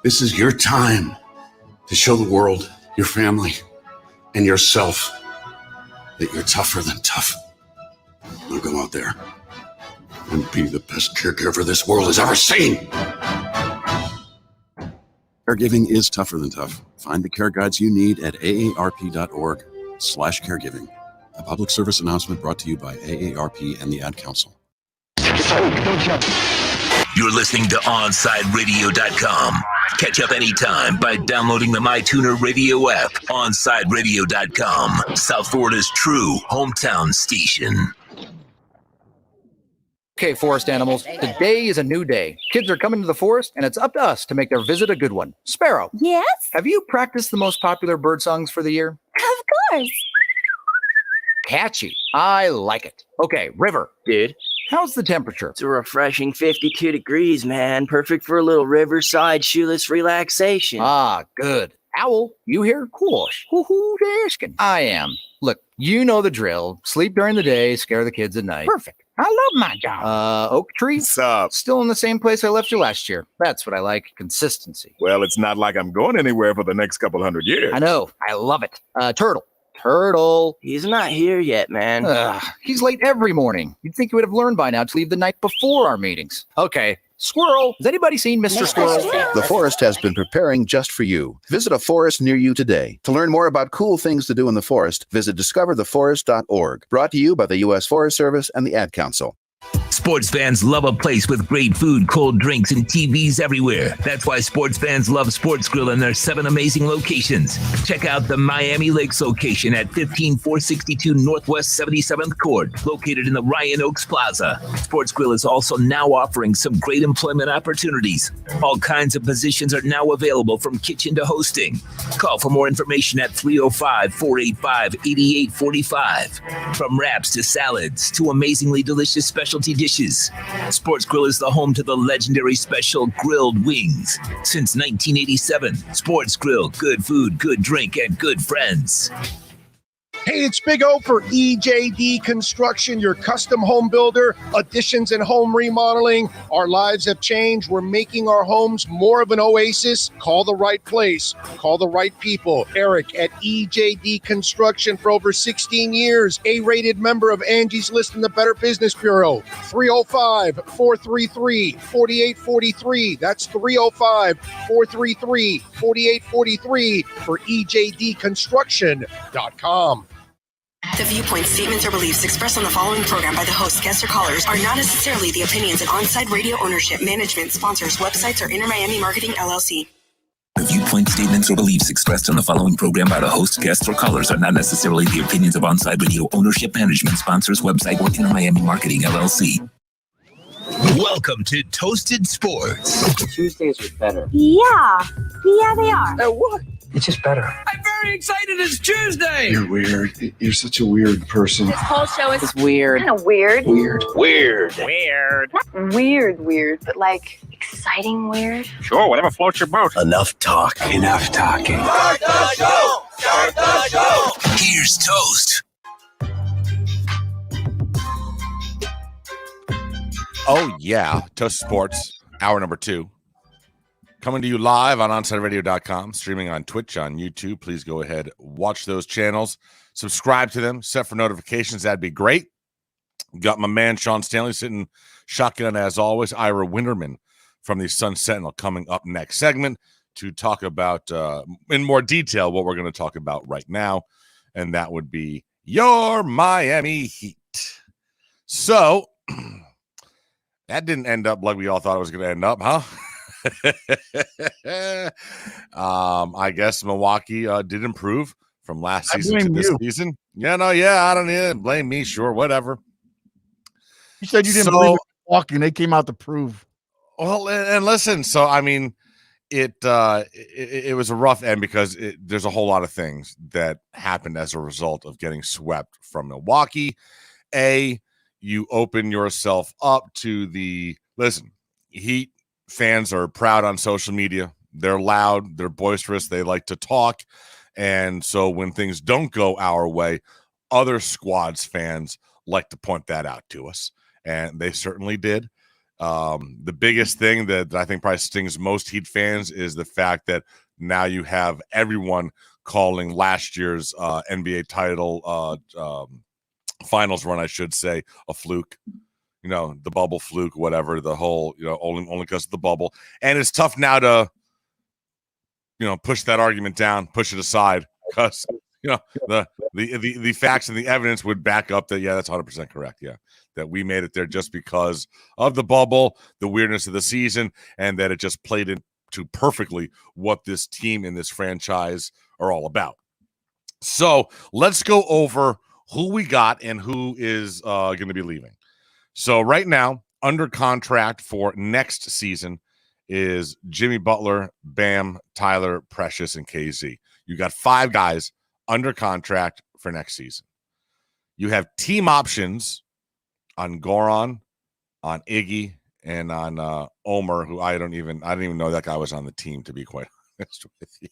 This is your time to show the world, your family, and yourself that you're tougher than tough. Now go out there and be the best caregiver this world has ever seen. Caregiving is tougher than tough. Find the care guides you need at aarp.org/caregiving. A public service announcement brought to you by AARP and the Ad Council. You're listening to OnSideRadio.com. Catch up anytime by downloading the MyTuner Radio app. OnSideRadio.com, South Florida's true hometown station. Okay, forest animals, today is a new day. Kids are coming to the forest, and it's up to us to make their visit a good one. Sparrow. Yes? Have you practiced the most popular bird songs for the year? Of course. Catchy. I like it. Okay, River. Dude. How's the temperature? It's a refreshing 52 degrees, man. Perfect for a little riverside shoeless relaxation. Ah, good. Owl, you here? Course. Who's asking? I am. Look, you know the drill. Sleep during the day, scare the kids at night. Perfect. I love my job. Oak Tree? What's up? Still in the same place I left you last year. That's what I like. Consistency. Well, it's not like I'm going anywhere for the next couple hundred years. I know. I love it. Turtle. Turtle. He's not here yet, man. He's late every morning. You'd think he would have learned by now to leave the night before our meetings. Okay. Squirrel. Has anybody seen Mr. Squirrel? The forest has been preparing just for you. Visit a forest near you today. To learn more about cool things to do in the forest, visit discovertheforest.org. Brought to you by the U.S. Forest Service and the Ad Council. Sports fans love a place with great food, cold drinks, and TVs everywhere. That's why sports fans love Sports Grill and their 7 amazing locations. Check out the Miami Lakes location at 15462 Northwest 77th Court, located in the Ryan Oaks Plaza. Sports Grill is also now offering some great employment opportunities. All kinds of positions are now available, from kitchen to hosting. Call for more information at 305-485-8845. From wraps to salads to amazingly delicious specialty dishes, Sports Grill is the home to the legendary special grilled wings. Since 1987, Sports Grill, good food, good drink, and good friends. Hey, it's Big O for EJD Construction, your custom home builder, additions and home remodeling. Our lives have changed. We're making our homes more of an oasis. Call the right place. Call the right people. Eric at EJD Construction for over 16 years. A-rated member of Angie's List in the Better Business Bureau. 305-433-4843. That's 305-433-4843 for EJDconstruction.com. The viewpoints, statements, or beliefs expressed on the following program by the host, guests, or callers are not necessarily the opinions of Onside Radio ownership, management, sponsors, websites, or Inter Miami Marketing, LLC. The viewpoint, statements, or beliefs expressed on the following program by the host, guests, or callers are not necessarily the opinions of Onside Radio ownership, management, sponsors, website, or Inter Miami Marketing, LLC. Welcome to Toasted Sports. Tuesdays are better. Yeah, they are. What? It's just better. I'm very excited. It's Tuesday. You're weird. You're such a weird person. This whole show is weird. kind of weird. Weird. Not weird, but like exciting weird. Sure, whatever floats your boat. Enough talk. Enough talking. Start the show! Start the show! Here's Toast. Oh, yeah. Toast Sports, hour number 2. Coming to you live on OnSideRadio.com, streaming on Twitch, on YouTube. Please go ahead, watch those channels, subscribe to them, set for notifications. That'd be great. Got my man Sean Stanley sitting shotgun as always. Ira Winterman from the Sun Sentinel coming up next segment to talk about in more detail what we're going to talk about right now, and that would be your Miami Heat. So that didn't end up like we all thought it was going to end up, huh? I guess Milwaukee did improve from last season to this season. I don't even blame me. Sure, whatever. You said you didn't believe in Milwaukee, and they came out to prove. Well, and listen, so I mean, it was a rough end because there's a whole lot of things that happened as a result of getting swept from Milwaukee. You open yourself up to the Heat fans are proud on social media. They're loud, they're boisterous, they like to talk. And so when things don't go our way, other squads fans like to point that out to us. And they certainly did. The biggest thing that I think probably stings most Heat fans is the fact that now you have everyone calling last year's NBA title finals run, I should say, a fluke. The bubble fluke, whatever, the whole, only because of the bubble. And it's tough now to, push that argument down, push it aside, because, the facts and the evidence would back up that, yeah, that's 100% correct. Yeah, that we made it there just because of the bubble, the weirdness of the season, and that it just played into perfectly what this team and this franchise are all about. So let's go over who we got and who is going to be leaving. So right now, under contract for next season is Jimmy Butler, Bam, Tyler, Precious, and KZ. You got 5 guys under contract for next season. You have team options on Goran, on Iggy, and on Omer, who I didn't even know that guy was on the team, to be quite honest with you.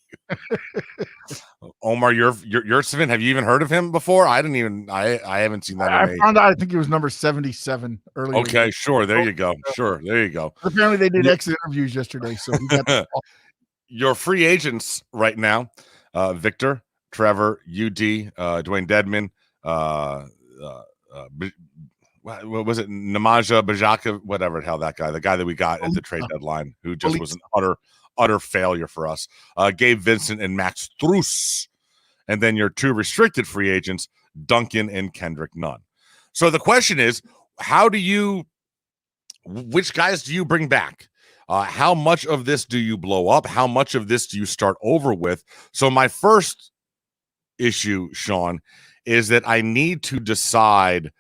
Omar, Yurtseven, have you even heard of him before? I haven't seen that. I found out, I think he was number 77 earlier. Okay, sure. There you go. Sure, there you go. Apparently they did exit interviews yesterday. So we got your free agents right now, Victor, Trevor, UD, Dwayne Dedman, what was it? Namaja Bajaka, whatever the hell that guy, the guy that we got at the trade deadline, who just was an utter failure for us. Gabe Vincent and Max Strus. And then your 2 restricted free agents, Duncan and Kendrick Nunn. So the question is, which guys do you bring back? How much of this do you blow up? How much of this do you start over with? So my first issue, Sean, is that I need to decide,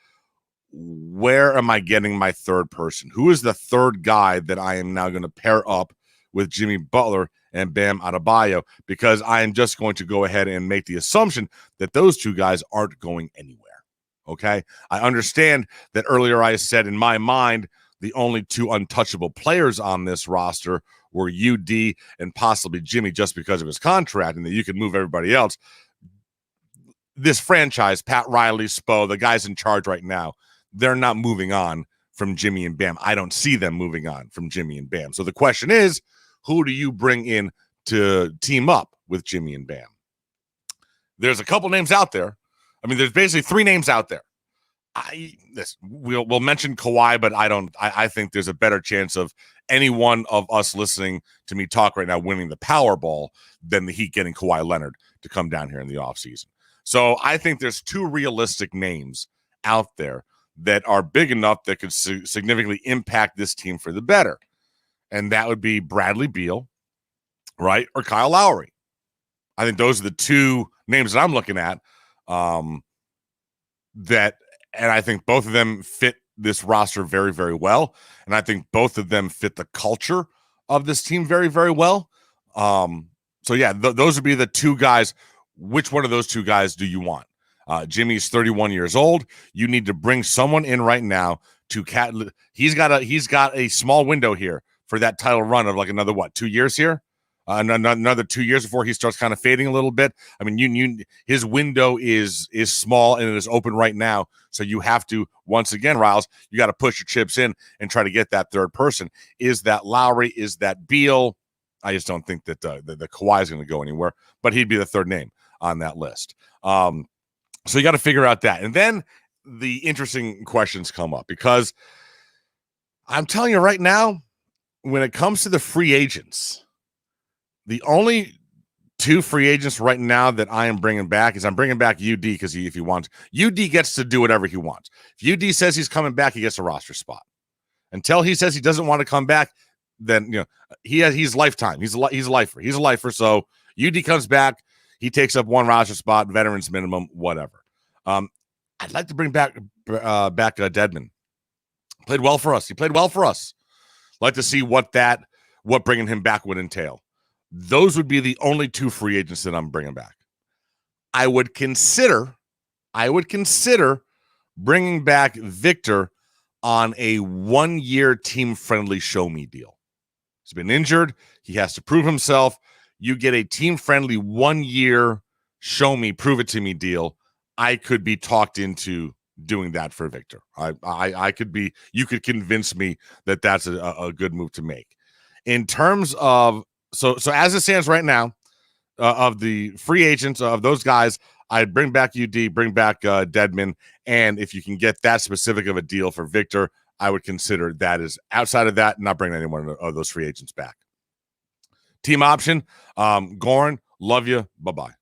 where am I getting my third person? Who is the third guy that I am now going to pair up with Jimmy Butler and Bam Adebayo? Because I am just going to go ahead and make the assumption that those 2 guys aren't going anywhere. Okay? I understand that earlier I said in my mind the only 2 untouchable players on this roster were UD and possibly Jimmy, just because of his contract, and that you can move everybody else. This franchise, Pat Riley, Spo, the guys in charge right now, they're not moving on from Jimmy and Bam. I don't see them moving on from Jimmy and Bam. So the question is, who do you bring in to team up with Jimmy and Bam? There's a couple names out there. I mean, there's basically 3 names out there. We'll mention Kawhi, but I think there's a better chance of any one of us listening to me talk right now winning the Powerball than the Heat getting Kawhi Leonard to come down here in the offseason. So I think there's 2 realistic names out there that are big enough that could significantly impact this team for the better. And that would be Bradley Beal, right? Or Kyle Lowry. I think those are the 2 names that I'm looking at, and I think both of them fit this roster very, very well. And I think both of them fit the culture of this team very, very well. So yeah, those would be the 2 guys. Which one of those 2 guys do you want? Jimmy's 31 years old. You need to bring someone in right now to he's got a small window here for that title run of like another 2 years here, another 2 years before he starts kind of fading a little bit. I mean, his window is small and it is open right now. So you have to, once again, Riles, you got to push your chips in and try to get that third person. Is that Lowry? Is that Beal? I just don't think that the Kawhi is going to go anywhere, but he'd be the third name on that list. So you got to figure out that. And then the interesting questions come up, because I'm telling you right now, when it comes to the free agents, the only 2 free agents right now that I am bringing back is I'm bringing back UD, because if he wants, UD gets to do whatever he wants. If UD says he's coming back, he gets a roster spot. Until he says he doesn't want to come back, then he's lifetime. He's a lifer. He's a lifer. So UD comes back, he takes up 1 roster spot, veterans minimum, whatever. I'd like to bring back Dedman. Played well for us. He played well for us. Like to see what bringing him back would entail. Those would be the only 2 free agents that I'm bringing back. I would consider bringing back Victor on a 1-year team-friendly show me deal. He's been injured. He has to prove himself. You get a team-friendly 1-year show me, prove it to me deal. I could be talked into doing that for Victor. I could be, you could convince me that that's a good move to make. In terms of, so as it stands right now, of the free agents, of those guys, I'd bring back UD, bring back Dedman, and if you can get that specific of a deal for Victor, I would consider that. Is outside of that, not bringing anyone of those free agents back. Team option, Goran, love you, bye-bye.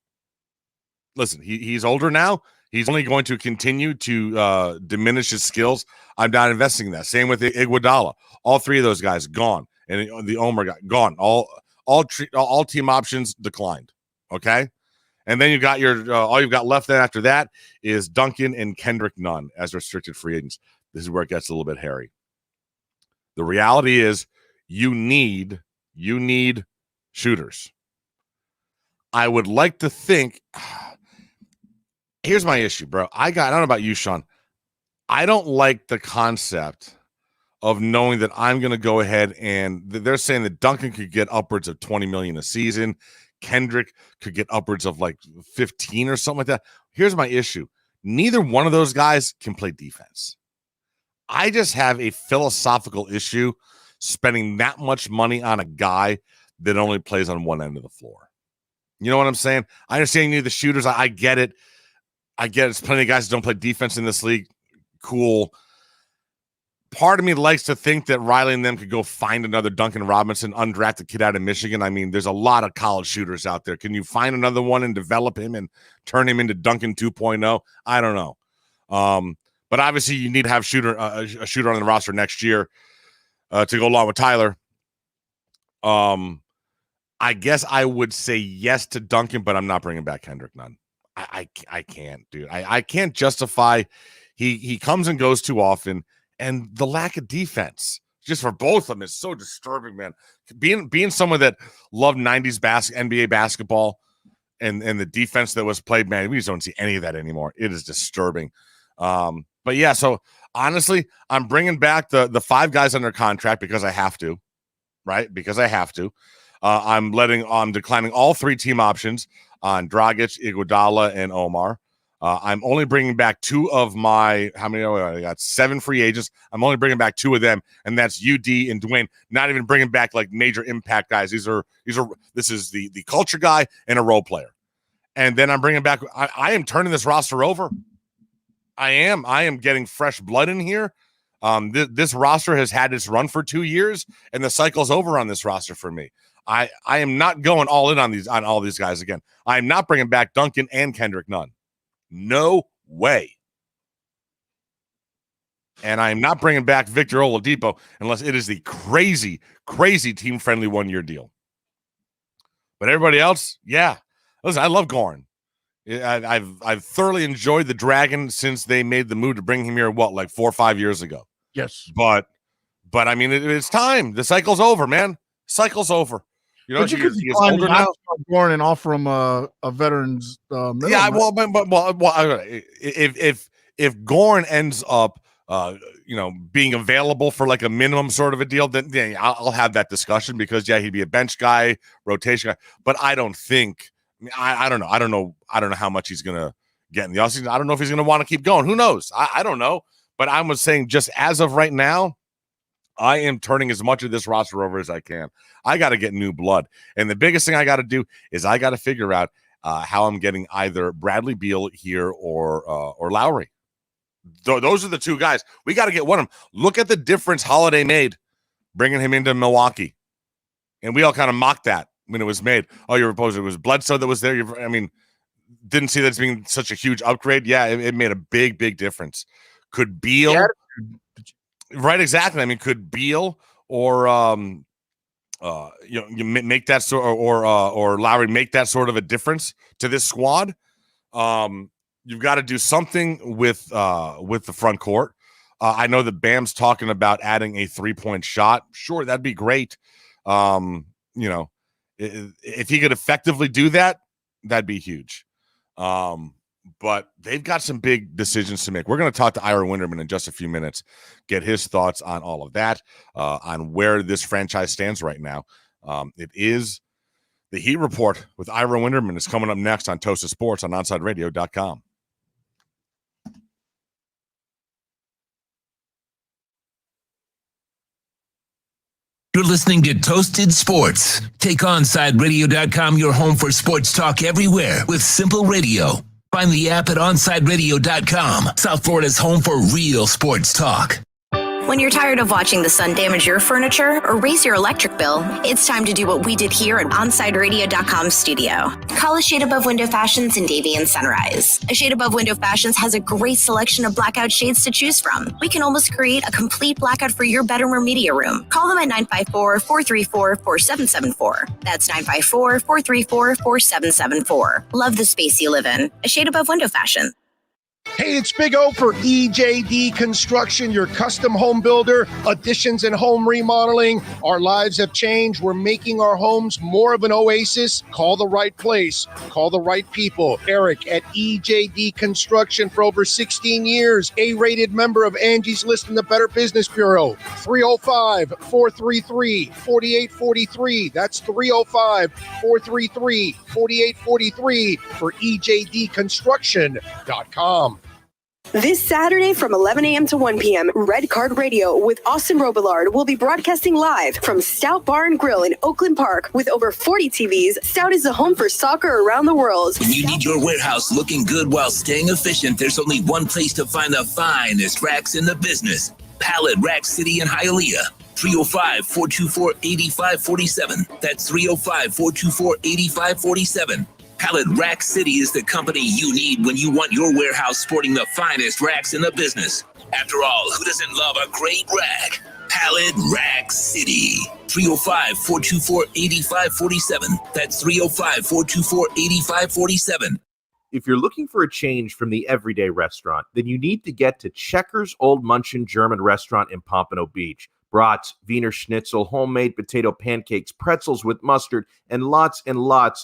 Listen, he's older now. He's only going to continue to diminish his skills. I'm not investing in that. Same with Iguodala. All three of those guys gone, and the Omer guy gone. All team options declined. Okay, and then you got your all you've got left. Then after that is Duncan and Kendrick Nunn as restricted free agents. This is where it gets a little bit hairy. The reality is, you need shooters. I would like to think. Here's my issue, bro. I don't know about you, Sean. I don't like the concept of knowing that I'm going to go ahead and they're saying that Duncan could get upwards of 20 million a season. Kendrick could get upwards of like 15 or something like that. Here's my issue. Neither one of those guys can play defense. I just have a philosophical issue spending that much money on a guy that only plays on one end of the floor. You know what I'm saying? I understand you need the shooters. I get it. It's plenty of guys that don't play defense in this league. Cool. Part of me likes to think that Riley and them could go find another Duncan Robinson, undrafted kid out of Michigan. I mean, there's a lot of college shooters out there. Can you find another one and develop him and turn him into Duncan 2.0? I don't know. But obviously you need to have a shooter on the roster next year to go along with Tyler. I guess I would say yes to Duncan, but I'm not bringing back Kendrick Nunn. I can't, dude. I can't justify. He comes and goes too often, and the lack of defense just for both of them is so disturbing, man. Being someone that loved 90s NBA basketball and the defense that was played, man, we just don't see any of that anymore. It is disturbing. But yeah, so honestly, I'm bringing back the 5 guys under contract because I have to, right? Because I have to. I'm declining all 3 team options on Dragic, Iguodala, and Omar. I'm only bringing back 2 of my, how many? I got 7 free agents. I'm only bringing back 2 of them, and that's UD and Dwayne. Not even bringing back like major impact guys. This is the culture guy and a role player. And then I'm bringing back, I am turning this roster over. I am getting fresh blood in here. This roster has had its run for 2 years, and the cycle's over on this roster for me. I am not going all in on all these guys again. I am not bringing back Duncan and Kendrick Nunn. No way. And I am not bringing back Victor Oladipo unless it is the crazy, crazy team-friendly 1-year deal. But everybody else, yeah. Listen, I love Goran. I've thoroughly enjoyed the Dragon since they made the move to bring him here, like 4 or 5 years ago. Yes. But I mean, it's time. The cycle's over, man. Cycle's over. You know, he's older now. Goran and offer him a veteran's. Yeah, well, if Goran ends up, being available for like a minimum sort of a deal, then I'll have that discussion because he'd be a bench guy, rotation guy. But I don't think. I don't know. I don't know how much he's gonna get in the offseason. I don't know if he's gonna want to keep going. Who knows? I don't know. But I was saying, just as of right now, I am turning as much of this roster over as I can. I got to get new blood. And the biggest thing I got to do is I got to figure out how I'm getting either Bradley Beal here or Lowry. Those are the 2 guys. We got to get one of them. Look at the difference Holiday made bringing him into Milwaukee. And we all kind of mocked that when it was made. Oh, you're opposed. It was Bledsoe that was there. Didn't see that as being such a huge upgrade. Yeah, it made a big, big difference. Could Beal... Yeah. Right, exactly. Could Beal or you make that sort or Lowry make that sort of a difference to this squad? You've got to do something with the front court. I know that Bam's talking about adding a 3-point shot. Sure, that'd be great. If he could effectively do that, that'd be huge. But they've got some big decisions to make. We're going to talk to Ira Winderman in just a few minutes, get his thoughts on all of that, on where this franchise stands right now. It is the Heat Report with Ira Winderman is coming up next on Toast of Sports on OnSideRadio.com. You're listening to Toasted Sports. Take OnSideRadio.com, your home for sports talk everywhere with simple radio. Find the app at OnSideRadio.com, South Florida's home for real sports talk. When you're tired of watching the sun damage your furniture or raise your electric bill, it's time to do what we did here at OnSideRadio.com studio. Call A Shade Above Window Fashions in Davie and Sunrise. A Shade Above Window Fashions has a great selection of blackout shades to choose from. We can almost create a complete blackout for your bedroom or media room. Call them at 954-434-4774. That's 954-434-4774. Love the space you live in. A Shade Above Window Fashion. Hey, it's Big O for EJD Construction, your custom home builder, additions and home remodeling. Our lives have changed. We're making our homes more of an oasis. Call the right place. Call the right people. Eric at EJD Construction for over 16 years. A-rated member of Angie's List and the Better Business Bureau. 305-433-4843. That's 305-433-4843 for EJDconstruction.com. This Saturday from 11 a.m. to 1 p.m., Red Card Radio with Austin Robillard will be broadcasting live from Stout Bar and Grill in Oakland Park. With over 40 TVs, Stout is the home for soccer around the world. When you need your warehouse looking good while staying efficient, there's only one place to find the finest racks in the business. Pallet Rack City in Hialeah. 305-424-8547. That's 305-424-8547. Pallet Rack City is the company you need when you want your warehouse sporting the finest racks in the business. After all, who doesn't love a great rack? Pallet Rack City. 305-424-8547. That's 305-424-8547. If you're looking for a change from the everyday restaurant, then you need to get to Checkers Old Munchin German Restaurant in Pompano Beach. Brats, Wiener Schnitzel, homemade potato pancakes, pretzels with mustard, and lots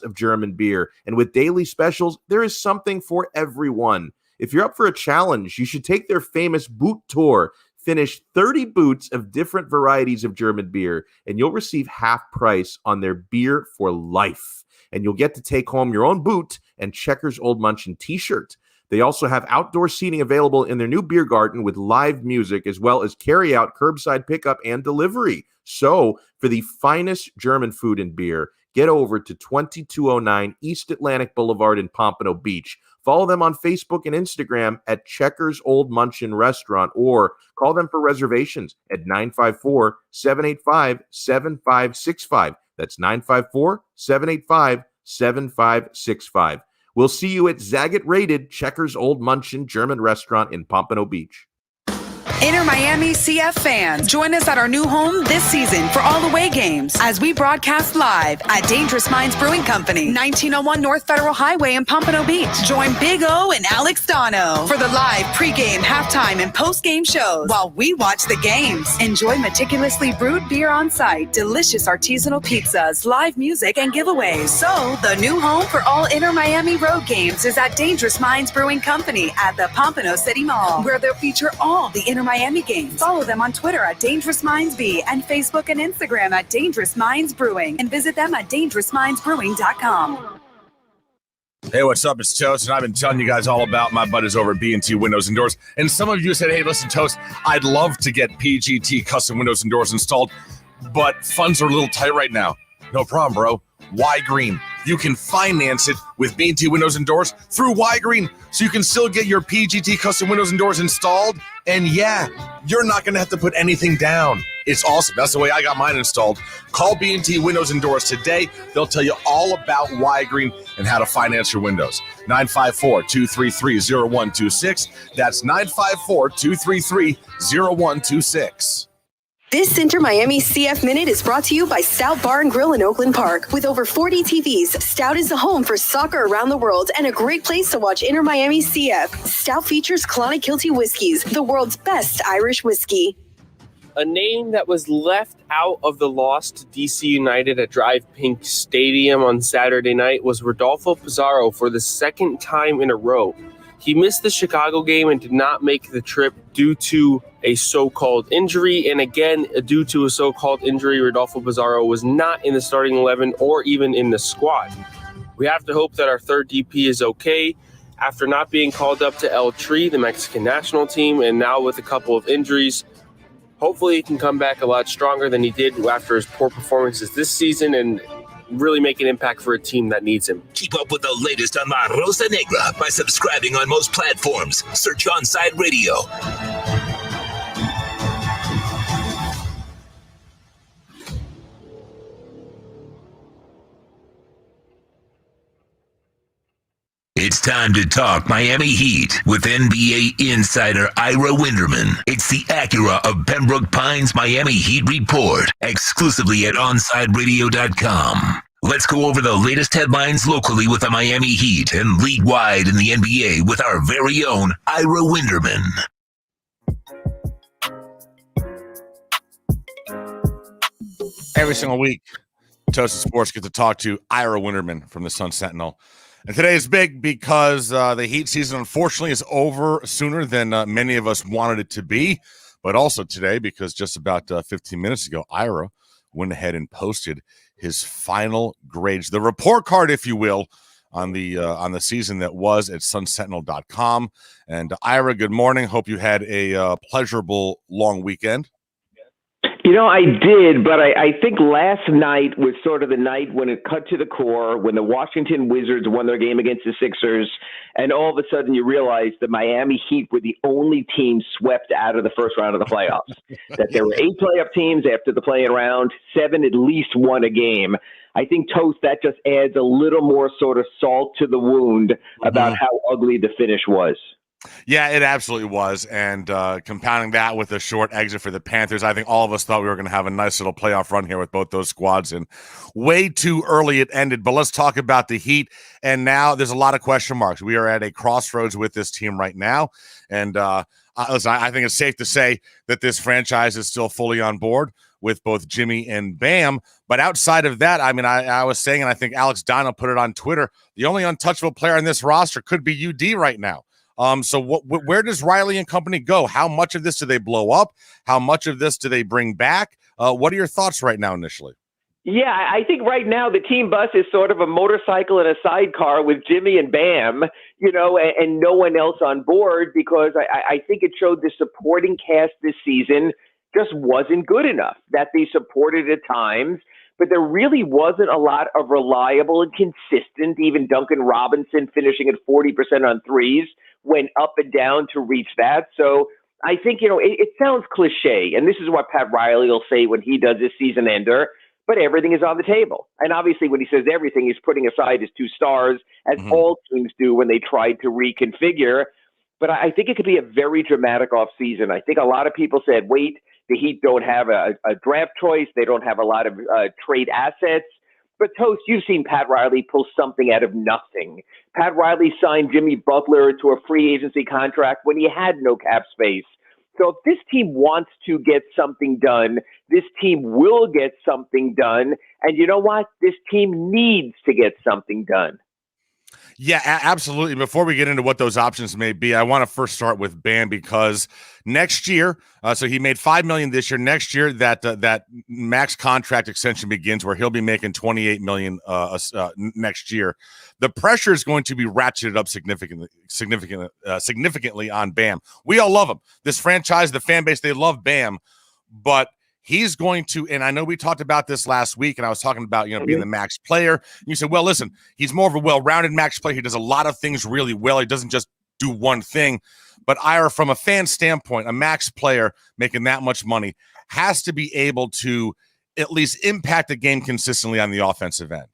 of German beer. And with daily specials, there is something for everyone. If you're up for a challenge, you should take their famous boot tour. Finish 30 boots of different varieties of German beer, and you'll receive half price on their beer for life. And you'll get to take home your own boot and Checkers Old Munchin t-shirt. They also have outdoor seating available in their new beer garden with live music, as well as carry-out, curbside pickup, and delivery. So, for the finest German food and beer, get over to 2209 East Atlantic Boulevard in Pompano Beach. Follow them on Facebook and Instagram at Checkers Old Munchin Restaurant, or call them for reservations at 954-785-7565. That's 954-785-7565. We'll see you at Zagat-rated Checkers Old Munchin German Restaurant in Pompano Beach. Inter Miami CF fans, join us at our new home this season for all away games as we broadcast live at Dangerous Minds Brewing Company, 1901 North Federal Highway in Pompano Beach. Join Big O and Alex Dono for the live pregame, halftime, and postgame shows while we watch the games. Enjoy meticulously brewed beer on site, delicious artisanal pizzas, live music, and giveaways. So, the new home for all Inter Miami road games is at Dangerous Minds Brewing Company at the Pompano City Mall, where they'll feature all the Inter Miami games. Follow them on Twitter at Dangerous Minds B and Facebook and Instagram at Dangerous Minds Brewing, and visit them at dangerousmindsbrewing.com. Hey, what's up? It's Toast, and I've been telling you guys all about my buddies over at B&T Windows and Doors. And some of you said, hey, listen, Toast, I'd love to get PGT custom windows and doors installed, but funds are a little tight right now. No problem, bro. Y-Green. You can finance it with B&T Windows and Doors through Y-Green, so you can still get your PGT custom windows and doors installed. And yeah, you're not going to have to put anything down. It's awesome. That's the way I got mine installed. Call B&T Windows and Doors today. They'll tell you all about Y-Green and how to finance your windows. 954-233-0126. That's 954-233-0126. This Inter Miami CF Minute is brought to you by Stout Bar and Grill in Oakland Park. With over 40 TVs, Stout is the home for soccer around the world and a great place to watch Inter Miami CF. Stout features Clonakilty Whiskies, the world's best Irish whiskey. A name that was left out of the loss to DC United at Drive Pink Stadium on Saturday night was Rodolfo Pizarro for the second time in a row. He missed the Chicago game and did not make the trip due to a so-called injury. And again, due to a so-called injury, Rodolfo Pizarro was not in the starting 11 or even in the squad. We have to hope that our third DP is okay after not being called up to El Tri, the Mexican national team, and now with a couple of injuries. Hopefully he can come back a lot stronger than he did after his poor performances this season and really make an impact for a team that needs him. Keep up with the latest on La Rosa Negra by subscribing on most platforms. Search Onside Radio. It's time to talk Miami Heat with NBA insider Ira Winderman. It's the Acura of Pembroke Pines Miami Heat Report, exclusively at OnsideRadio.com. Let's go over the latest headlines locally with the Miami Heat and league-wide in the NBA with our very own Ira Winderman. Every single week, Toasted Sports get to talk to Ira Winderman from the Sun Sentinel. And today is big because the Heat season, unfortunately, is over sooner than many of us wanted it to be. But also today, because just about 15 minutes ago, Ira went ahead and posted his final grades, the report card, if you will, on the season that was at sunsentinel.com. And Ira, good morning. Hope you had a pleasurable long weekend. You know, I did, but I think last night was sort of the night when it cut to the core, when the Washington Wizards won their game against the Sixers, and all of a sudden you realize the Miami Heat were the only team swept out of the first round of the playoffs. That there were 8 playoff teams after the play-in round, 7 at least won a game. I think, Toast, that just adds a little more sort of salt to the wound about how ugly the finish was. Yeah, it absolutely was. And compounding that with a short exit for the Panthers, I think all of us thought we were going to have a nice little playoff run here with both those squads. And way too early it ended. But let's talk about the Heat. And now there's a lot of question marks. We are at a crossroads with this team right now. And listen, I think it's safe to say that this franchise is still fully on board with both Jimmy and Bam. But outside of that, I mean, I was saying, and I think Alex Donna put it on Twitter, the only untouchable player on this roster could be UD right now. So where does Riley and company go? How much of this do they blow up? How much of this do they bring back? What are your thoughts right now initially? Yeah, I think right now the team bus is sort of a motorcycle and a sidecar with Jimmy and Bam, you know, and no one else on board, because I think it showed the supporting cast this season just wasn't good enough, that they supported at times, but there really wasn't a lot of reliable and consistent, even Duncan Robinson finishing at 40% on threes, went up and down to reach that. So I think, you know, it sounds cliche, and this is what Pat Riley will say when he does his season ender, but everything is on the table. And obviously when he says everything, he's putting aside his 2 stars, as all teams do when they try to reconfigure. But I think it could be a very dramatic offseason. I think a lot of people said, wait, the Heat don't have a draft choice. They don't have a lot of trade assets. But, Toast, you've seen Pat Riley pull something out of nothing. Pat Riley signed Jimmy Butler to a free agency contract when he had no cap space. So if this team wants to get something done, this team will get something done. And you know what? This team needs to get something done. Yeah, absolutely. Before we get into what those options may be, I want to first start with Bam, because next year, so he made $5 million this year. Next year, that max contract extension begins, where he'll be making $28 million next year. The pressure is going to be ratcheted up significantly on Bam. We all love him. This franchise, the fan base, they love Bam, but he's going to, and I know we talked about this last week, and I was talking about, you know, being the max player. And you said, well, listen, he's more of a well-rounded max player. He does a lot of things really well. He doesn't just do one thing. But Ira, from a fan standpoint, a max player making that much money has to be able to at least impact the game consistently on the offensive end.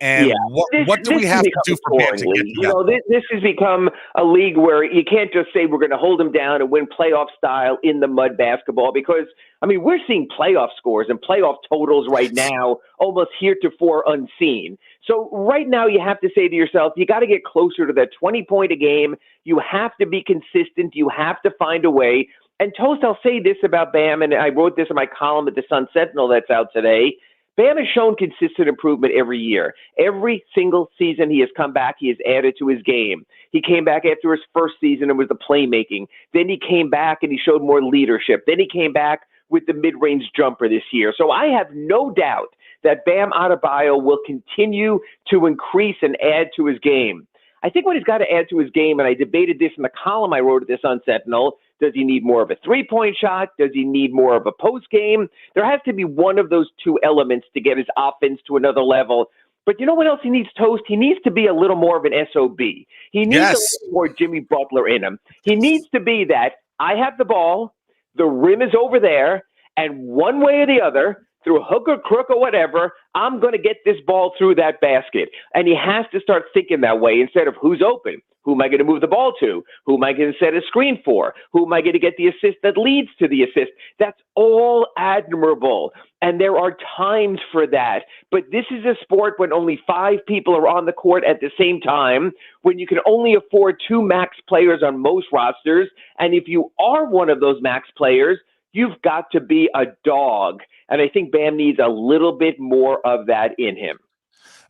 And what do we have to do for Bam to get to you know, this has become a league where you can't just say we're going to hold them down and win playoff style in the mud basketball, because, I mean, we're seeing playoff scores and playoff totals right now almost heretofore unseen. So right now you have to say to yourself, you got to get closer to that 20-point a game. You have to be consistent. You have to find a way. And Toast, I'll say this about Bam, and I wrote this in my column at the Sun Sentinel that's out today. Bam has shown consistent improvement every year. Every single season he has come back, he has added to his game. He came back after his first season and was the playmaking. Then he came back and he showed more leadership. Then he came back with the mid-range jumper this year. So I have no doubt that Bam Adebayo will continue to increase and add to his game. I think what he's got to add to his game, and I debated this in the column I wrote at this on Sentinel, Does he need more of a three-point shot? Does he need more of a post game? There has to be one of those two elements to get his offense to another level. But you know what else he needs, Toast? He needs to be a little more of an SOB. He needs a little more Jimmy Butler in him. He needs to be that I have the ball, the rim is over there, and one way or the other, through hook or crook or whatever, I'm going to get this ball through that basket. And he has to start thinking that way instead of who's open. Who am I going to move the ball to? Who am I going to set a screen for? Who am I going to get the assist that leads to the assist? That's all admirable. And there are times for that. But this is a sport when only 5 people are on the court at the same time, when you can only afford 2 max players on most rosters. And if you are one of those max players, you've got to be a dog. And I think Bam needs a little bit more of that in him.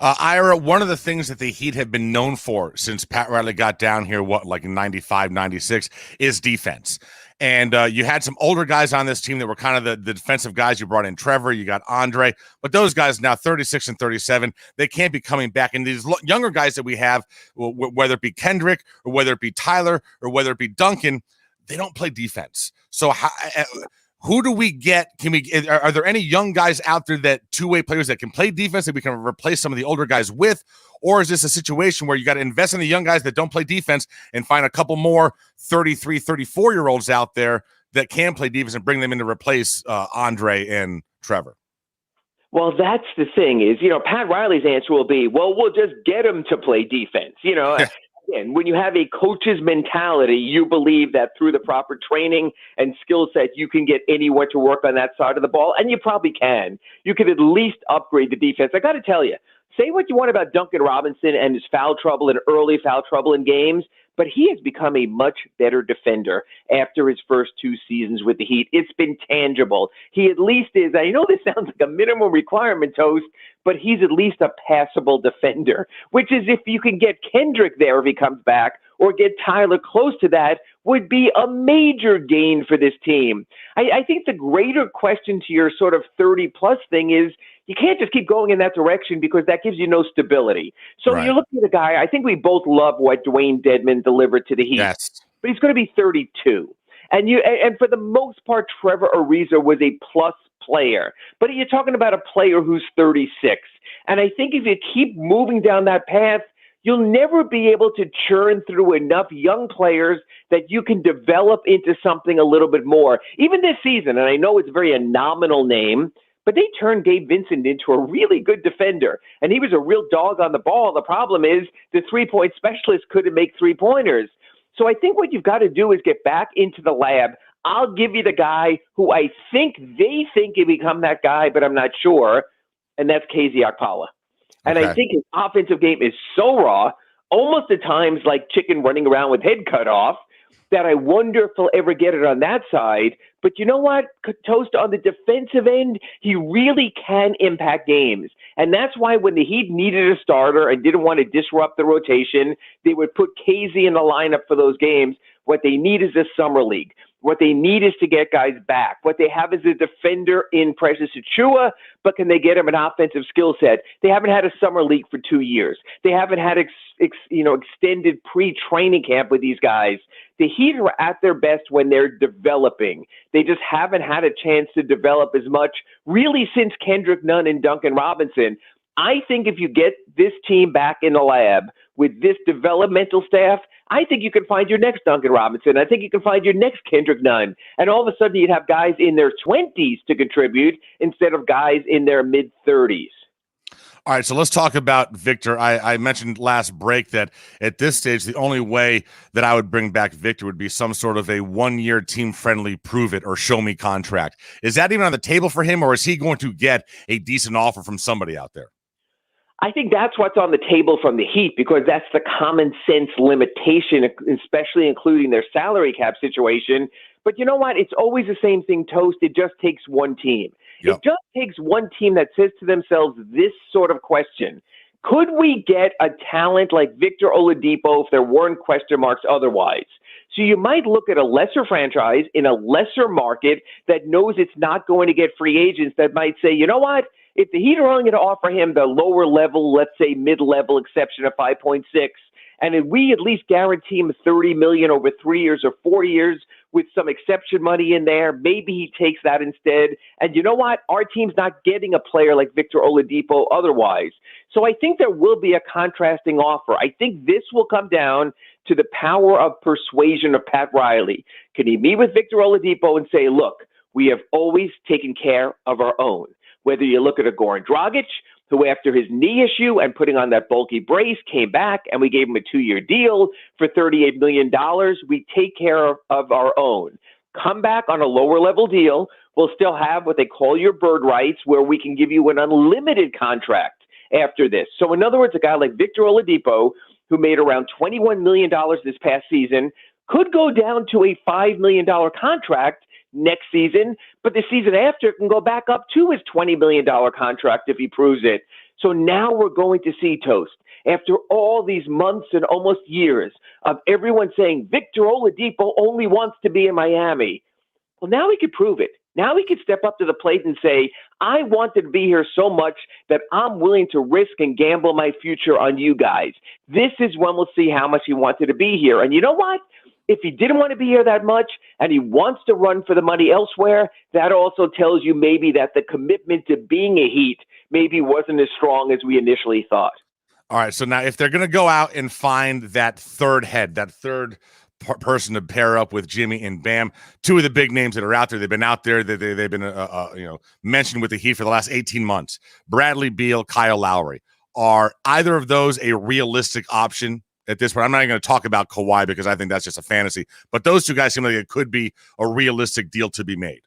Ira, one of the things that the Heat have been known for since Pat Riley got down here, like in 95, 96, is defense. And you had some older guys on this team that were kind of the defensive guys. You brought in Trevor, you got Andre, but those guys now 36 and 37, they can't be coming back. And these younger guys that we have, whether it be Kendrick or whether it be Tyler or whether it be Duncan, they don't play defense. So who do we get? Are there any young guys out there, that two-way players that can play defense that we can replace some of the older guys with? Or is this a situation where you got to invest in the young guys that don't play defense and find a couple more 33, 34-year-olds out there that can play defense and bring them in to replace Andre and Trevor? Well, that's the thing is, Pat Riley's answer will be, well, we'll just get them to play defense. Again, when you have a coach's mentality, you believe that through the proper training and skill set, you can get anyone to work on that side of the ball, and you probably can. You could at least upgrade the defense. I got to tell you, say what you want about Duncan Robinson and his foul trouble and early foul trouble in games, but he has become a much better defender after his first 2 seasons with the Heat. It's been tangible. He at least is, I know this sounds like a minimum requirement, Toast, but he's at least a passable defender, which is, if you can get Kendrick there if he comes back, or get Tyler close to that, would be a major gain for this team. I think the greater question to your sort of 30-plus thing is, you can't just keep going in that direction, because that gives you no stability. So You're looking at a guy, I think we both love what Dwayne Dedmon delivered to the Heat, but he's going to be 32. And for the most part, Trevor Ariza was a plus player. But you're talking about a player who's 36. And I think if you keep moving down that path, you'll never be able to churn through enough young players that you can develop into something a little bit more. Even this season, and I know it's a very nominal name, but they turned Gabe Vincent into a really good defender, and he was a real dog on the ball. The problem is the three-point specialist couldn't make three-pointers. So I think what you've got to do is get back into the lab. I'll give you the guy who I think they think can become that guy, but I'm not sure, and that's KZ Okpala. And I think his offensive game is so raw, almost at times like chicken running around with head cut off, that I wonder if he'll ever get it on that side. But you know what, Toast, on the defensive end, he really can impact games. And that's why when the Heat needed a starter and didn't want to disrupt the rotation, they would put KZ in the lineup for those games. What they need is a summer league. What they need is to get guys back. What they have is a defender in Precious Achiuwa, but can they get him an offensive skill set? They haven't had a summer league for 2 years. They haven't had extended pre-training camp with these guys. The Heat are at their best when they're developing. They just haven't had a chance to develop as much, really, since Kendrick Nunn and Duncan Robinson. I think if you get this team back in the lab with this developmental staff, I think you can find your next Duncan Robinson. I think you can find your next Kendrick Nunn. And all of a sudden you'd have guys in their 20s to contribute instead of guys in their mid-30s. All right, so let's talk about Victor. I mentioned last break that at this stage, the only way that I would bring back Victor would be some sort of a one-year team-friendly prove-it or show-me contract. Is that even on the table for him, or is he going to get a decent offer from somebody out there? I think that's what's on the table from the Heat, because that's the common sense limitation, especially including their salary cap situation. But you know what? It's always the same thing, Toast. It just takes one team. Yep. It just takes one team that says to themselves this sort of question. Could we get a talent like Victor Oladipo if there weren't question marks otherwise? So you might look at a lesser franchise in a lesser market that knows it's not going to get free agents that might say, you know what? If the Heat are only going to offer him the lower level, let's say mid-level exception of 5.6, and if we at least guarantee him $30 million over 3 years or 4 years, with some exception money in there. Maybe he takes that instead. And you know what? Our team's not getting a player like Victor Oladipo otherwise. So I think there will be a contrasting offer. I think this will come down to the power of persuasion of Pat Riley. Can he meet with Victor Oladipo and say, look, we have always taken care of our own? Whether you look at a Goran Dragic, who after his knee issue and putting on that bulky brace came back and we gave him a 2-year deal for $38 million. We take care of our own. Come back on a lower level deal. We'll still have what they call your bird rights, where we can give you an unlimited contract after this. So in other words, a guy like Victor Oladipo, who made around $21 million this past season, could go down to a $5 million contract next season, but the season after can go back up to his $20 million contract if he proves it. So now we're going to see, Toast, after all these months and almost years of everyone saying Victor Oladipo only wants to be in Miami. Well, now he could prove it. Now he could step up to the plate and say, I wanted to be here so much that I'm willing to risk and gamble my future on you guys. This is when we'll see how much he wanted to be here. And you know what? If he didn't want to be here that much and he wants to run for the money elsewhere, that also tells you maybe that the commitment to being a Heat maybe wasn't as strong as we initially thought. All right, so now if they're going to go out and find that third head, that third person to pair up with Jimmy and Bam, two of the big names that are out there, they've been out there, they've been mentioned with the Heat for the last 18 months. Bradley Beal, Kyle Lowry. Are either of those a realistic option at this point? I'm not even going to talk about Kawhi because I think that's just a fantasy, but those two guys seem like it could be a realistic deal to be made.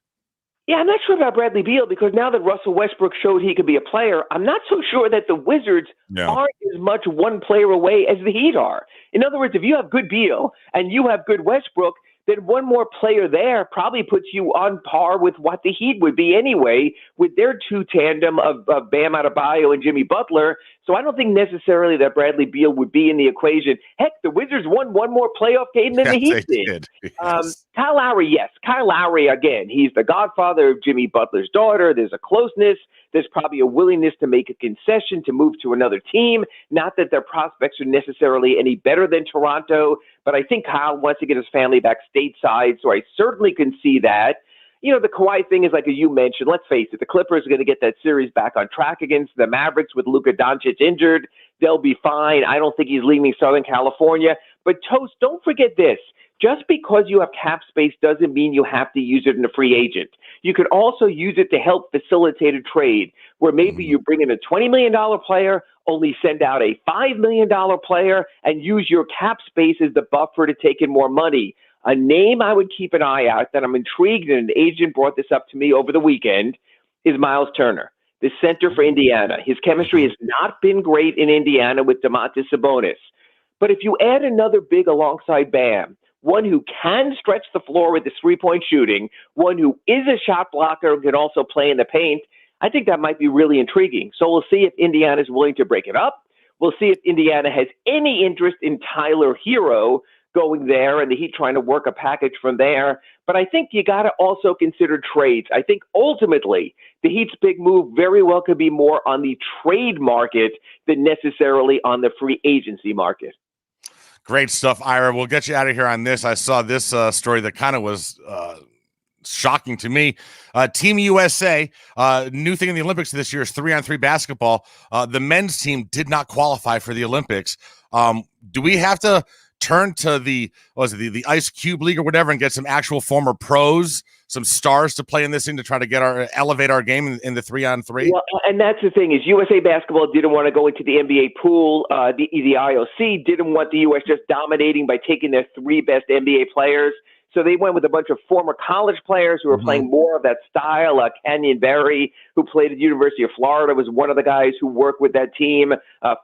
Yeah, I'm not sure about Bradley Beal because now that Russell Westbrook showed he could be a player, I'm not so sure that the Wizards aren't as much one player away as the Heat are. In other words, if you have good Beal and you have good Westbrook, then one more player there probably puts you on par with what the Heat would be anyway with their two tandem of Bam Adebayo and Jimmy Butler. So I don't think necessarily that Bradley Beal would be in the equation. Heck, the Wizards won one more playoff game than the Heat did. Yes. Kyle Lowry, yes. Kyle Lowry, again, he's the godfather of Jimmy Butler's daughter. There's a closeness. There's probably a willingness to make a concession to move to another team. Not that their prospects are necessarily any better than Toronto, but I think Kyle wants to get his family back stateside, so I certainly can see that. You know, the Kawhi thing is like you mentioned. Let's face it, the Clippers are going to get that series back on track against the Mavericks with Luka Doncic injured. They'll be fine. I don't think he's leaving Southern California. But, Toast, don't forget this. Just because you have cap space doesn't mean you have to use it in a free agent. You could also use it to help facilitate a trade where maybe you bring in a $20 million player, only send out a $5 million player, and use your cap space as the buffer to take in more money. A name I would keep an eye out that I'm intrigued, and an agent brought this up to me over the weekend, is Miles Turner, the center for Indiana. His chemistry has not been great in Indiana with Domantas Sabonis. But if you add another big alongside Bam, one who can stretch the floor with his three-point shooting, one who is a shot blocker and can also play in the paint, I think that might be really intriguing. So we'll see if Indiana is willing to break it up. We'll see if Indiana has any interest in Tyler Hero going there and the Heat trying to work a package from there. But I think you got to also consider trades. I think ultimately the Heat's big move very well could be more on the trade market than necessarily on the free agency market. Great stuff, Ira. We'll get you out of here on this. I saw this story that kind of was shocking to me. Team USA, new thing in the Olympics this year is 3-on-3 basketball. The men's team did not qualify for the Olympics. Do we have to turn to the Ice Cube League or whatever and get some actual former pros, some stars to play in this thing to try to elevate our game in the 3-on-3? Well, and that's the thing is USA Basketball didn't want to go into the NBA pool. The IOC didn't want the U.S. just dominating by taking their three best NBA players. So they went with a bunch of former college players who were playing more of that style. Kenyon Berry, who played at the University of Florida, was one of the guys who worked with that team.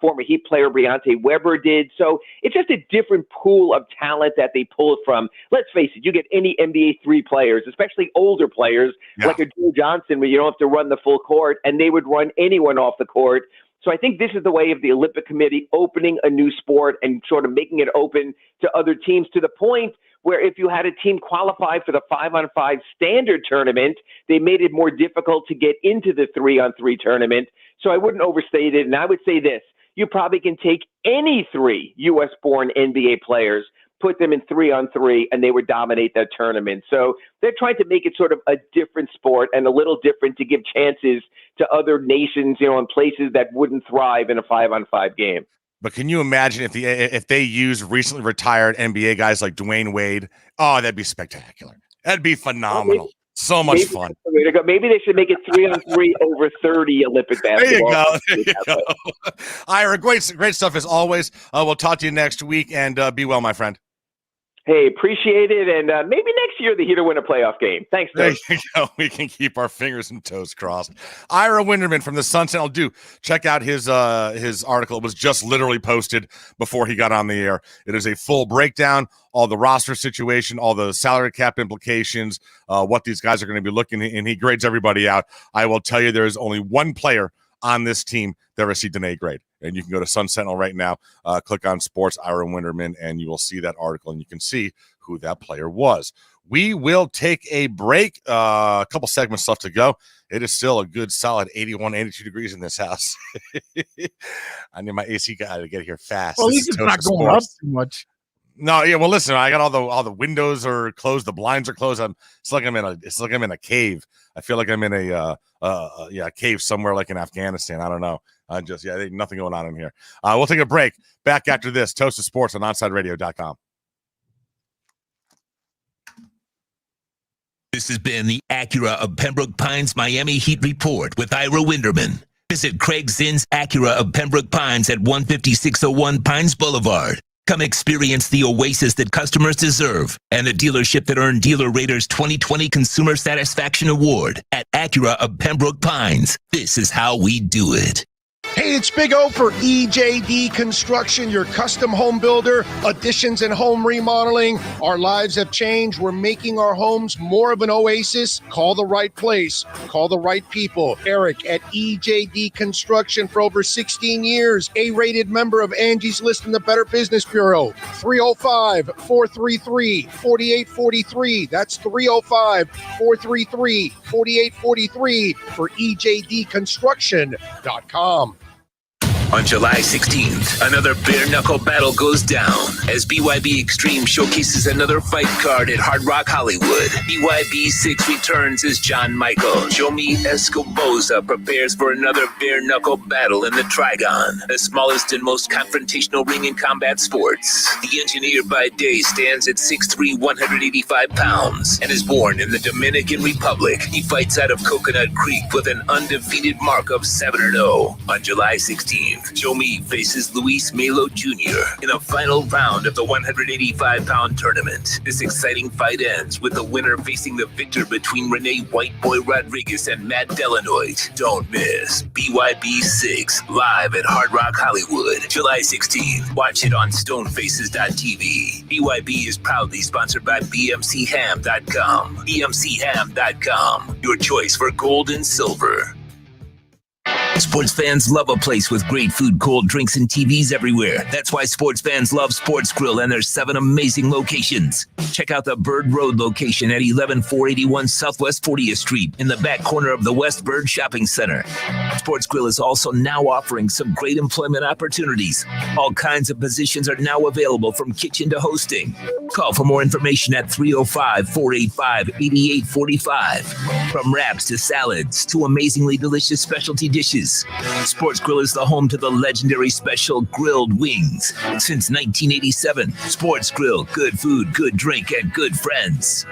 Former Heat player Briante Weber did. So it's just a different pool of talent that they pulled from. Let's face it, you get any NBA 3 players, especially older players, like a Joe Johnson, where you don't have to run the full court, and they would run anyone off the court. So I think this is the way of the Olympic Committee opening a new sport and sort of making it open to other teams, to the point where if you had a team qualify for the 5-on-5 standard tournament, they made it more difficult to get into the 3-on-3 tournament. So I wouldn't overstate it. And I would say this, you probably can take any 3 U.S.-born NBA players, put them in 3-on-3, and they would dominate that tournament. So they're trying to make it sort of a different sport and a little different to give chances to other nations, in places that wouldn't thrive in a 5-on-5 game. But can you imagine if they use recently retired NBA guys like Dwayne Wade? Oh, that'd be spectacular. That'd be phenomenal. So much fun. Maybe they should make it 3-on-3 over 30 Olympic basketball. There you go. Ira, great stuff as always. We'll talk to you next week, and be well, my friend. Hey, appreciate it, and maybe next year the Heat will win a playoff game. Thanks, Toast. There you go. We can keep our fingers and toes crossed. Ira Winderman from the Sun Sentinel. Do check out his article. It was just literally posted before he got on the air. It is a full breakdown, all the roster situation, all the salary cap implications, what these guys are going to be looking at, and he grades everybody out. I will tell you, there is only one player on this team that received an A grade. And you can go to Sun Sentinel right now, click on Sports, Ira Winderman, and you will see that article, and you can see who that player was. We will take a break. A couple segments left to go. It is still a good, solid 81, 82 degrees in this house. I need my AC guy to get here fast. Well, at least it's not going up too much. No, yeah. Well, listen, I got all the windows are closed, the blinds are closed. It's like I'm in a cave. I feel like I'm in a cave somewhere like in Afghanistan. I don't know. There's nothing going on in here. We'll take a break. Back after this. Toasted Sports on OnSideRadio.com. This has been the Acura of Pembroke Pines Miami Heat Report with Ira Winderman. Visit Craig Zinn's Acura of Pembroke Pines at 15601 Pines Boulevard. Come experience the oasis that customers deserve and the dealership that earned Dealer Rater's 2020 Consumer Satisfaction Award at Acura of Pembroke Pines. This is how we do it. Hey, it's Big O for EJD Construction, your custom home builder, additions and home remodeling. Our lives have changed. We're making our homes more of an oasis. Call the right place. Call the right people. Eric at EJD Construction for over 16 years. A-rated member of Angie's List and the Better Business Bureau. 305-433-4843. That's 305-433-4843 for EJDconstruction.com. On July 16th, another bare-knuckle battle goes down as BYB Extreme showcases another fight card at Hard Rock Hollywood. BYB 6 returns as John Michael. Jomi Escoboza prepares for another bare-knuckle battle in the Trigon, the smallest and most confrontational ring in combat sports. The engineer by day stands at 6'3", 185 pounds, and is born in the Dominican Republic. He fights out of Coconut Creek with an undefeated mark of 7-0. On July 16th, Jomi faces Luis Melo Jr. in a final round of the 185-pound tournament. This exciting fight ends with the winner facing the victor between Rene Whiteboy Rodriguez and Matt Delanoit. Don't miss BYB 6 live at Hard Rock Hollywood, July 16th. Watch it on stonefaces.tv. BYB is proudly sponsored by BMCHam.com. BMCHam.com, your choice for gold and silver. Sports fans love a place with great food, cold drinks, and TVs everywhere. That's why sports fans love Sports Grill and their 7 amazing locations. Check out the Bird Road location at 11481 Southwest 40th Street in the back corner of the West Bird Shopping Center. Sports Grill is also now offering some great employment opportunities. All kinds of positions are now available from kitchen to hosting. Call for more information at 305-485-8845. From wraps to salads to amazingly delicious specialty dishes, Sports Grill is the home to the legendary special grilled wings. Since 1987, Sports Grill, good food, good drink, and good friends.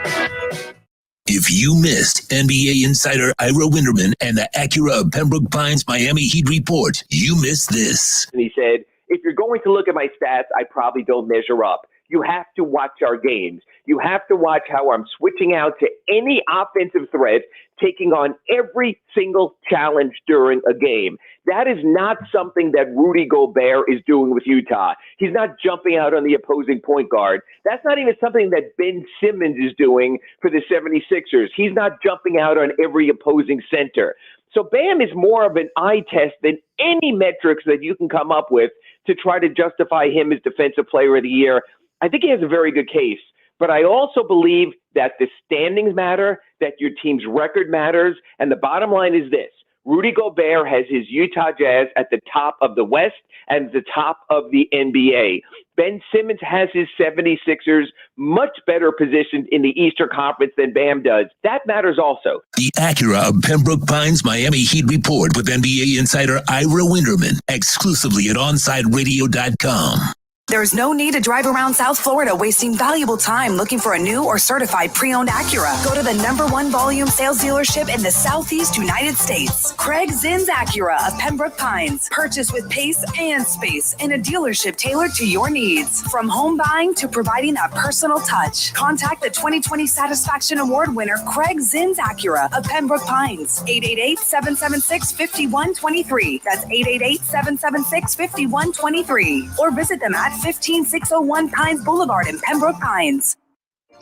If you missed NBA insider Ira Winderman and the Acura of Pembroke Pines Miami Heat Report, you missed this. And he said, if you're going to look at my stats, I probably don't measure up. You have to watch our games. You have to watch how I'm switching out to any offensive threat, taking on every single challenge during a game. That is not something that Rudy Gobert is doing with Utah. He's not jumping out on the opposing point guard. That's not even something that Ben Simmons is doing for the 76ers. He's not jumping out on every opposing center. So Bam is more of an eye test than any metrics that you can come up with to try to justify him as Defensive Player of the Year. I think he has a very good case. But I also believe that the standings matter, that your team's record matters, and the bottom line is this. Rudy Gobert has his Utah Jazz at the top of the West and the top of the NBA. Ben Simmons has his 76ers much better positioned in the Eastern Conference than Bam does. That matters also. The Acura of Pembroke Pines Miami Heat Report with NBA insider Ira Winderman, exclusively at OnSideRadio.com. There's no need to drive around South Florida wasting valuable time looking for a new or certified pre-owned Acura. Go to the #1 volume sales dealership in the Southeast United States. Craig Zinn's Acura of Pembroke Pines. Purchase with pace and space in a dealership tailored to your needs. From home buying to providing that personal touch. Contact the 2020 Satisfaction Award winner Craig Zinn's Acura of Pembroke Pines. 888-776-5123. That's 888-776-5123. Or visit them at 15601 Pines Boulevard in Pembroke Pines.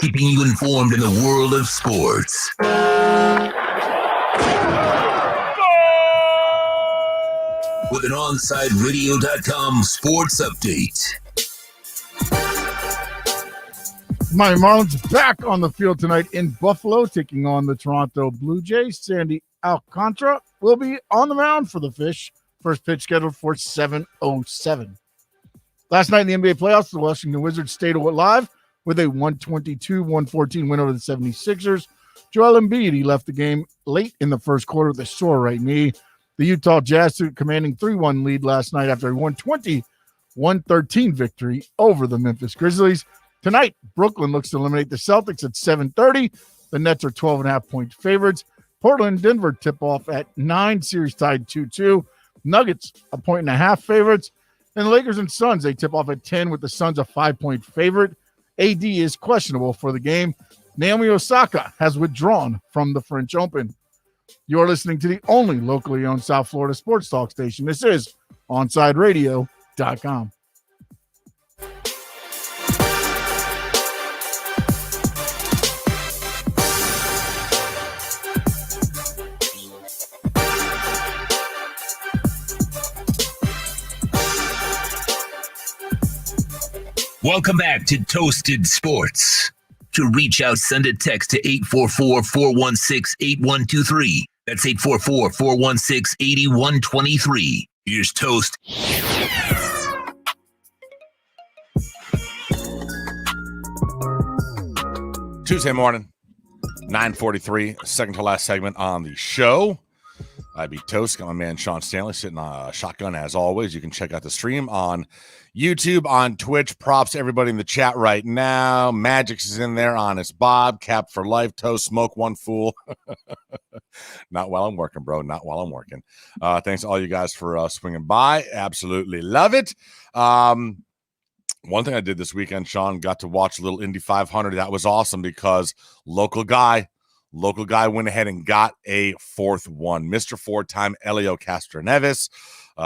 Keeping you informed in the world of sports. With an OnSideRadio.com sports update. Miami Marlins back on the field tonight in Buffalo, taking on the Toronto Blue Jays. Sandy Alcantara will be on the mound for the Fish. First pitch scheduled for 7:07. Last night in the NBA playoffs, the Washington Wizards stayed alive with a 122-114 win over the 76ers. Joel Embiid, he left the game late in the first quarter with a sore right knee. The Utah Jazz took a commanding 3-1 lead last night after a 120-113 victory over the Memphis Grizzlies. Tonight, Brooklyn looks to eliminate the Celtics at 7:30. The Nets are 12.5-point favorites. Portland and Denver tip off at 9, series tied 2-2. Nuggets, 1.5 favorites. And the Lakers and Suns, they tip off at 10 with the Suns a 5-point favorite. AD is questionable for the game. Naomi Osaka has withdrawn from the French Open. You're listening to the only locally owned South Florida sports talk station. This is OnSideRadio.com. Welcome back to Toasted Sports. To reach out, send a text to 844-416-8123. That's 844-416-8123. Here's Toast. Tuesday morning, 9:43, second to last segment on the show. I be Toast, got my man Sean Stanley sitting on a shotgun as always. You can check out the stream on YouTube, on Twitch. Props to everybody in the chat right now. Magix is in there, Honest Bob, Cap for Life, Toast, Smoke One Fool. Not while I'm working, bro. Not while I'm working. Thanks to all you guys for swinging by. Absolutely love it. One thing I did this weekend, Sean, got to watch a little Indy 500. That was awesome because local guy went ahead and got a fourth one. Mr. Four-time Elio Castroneves.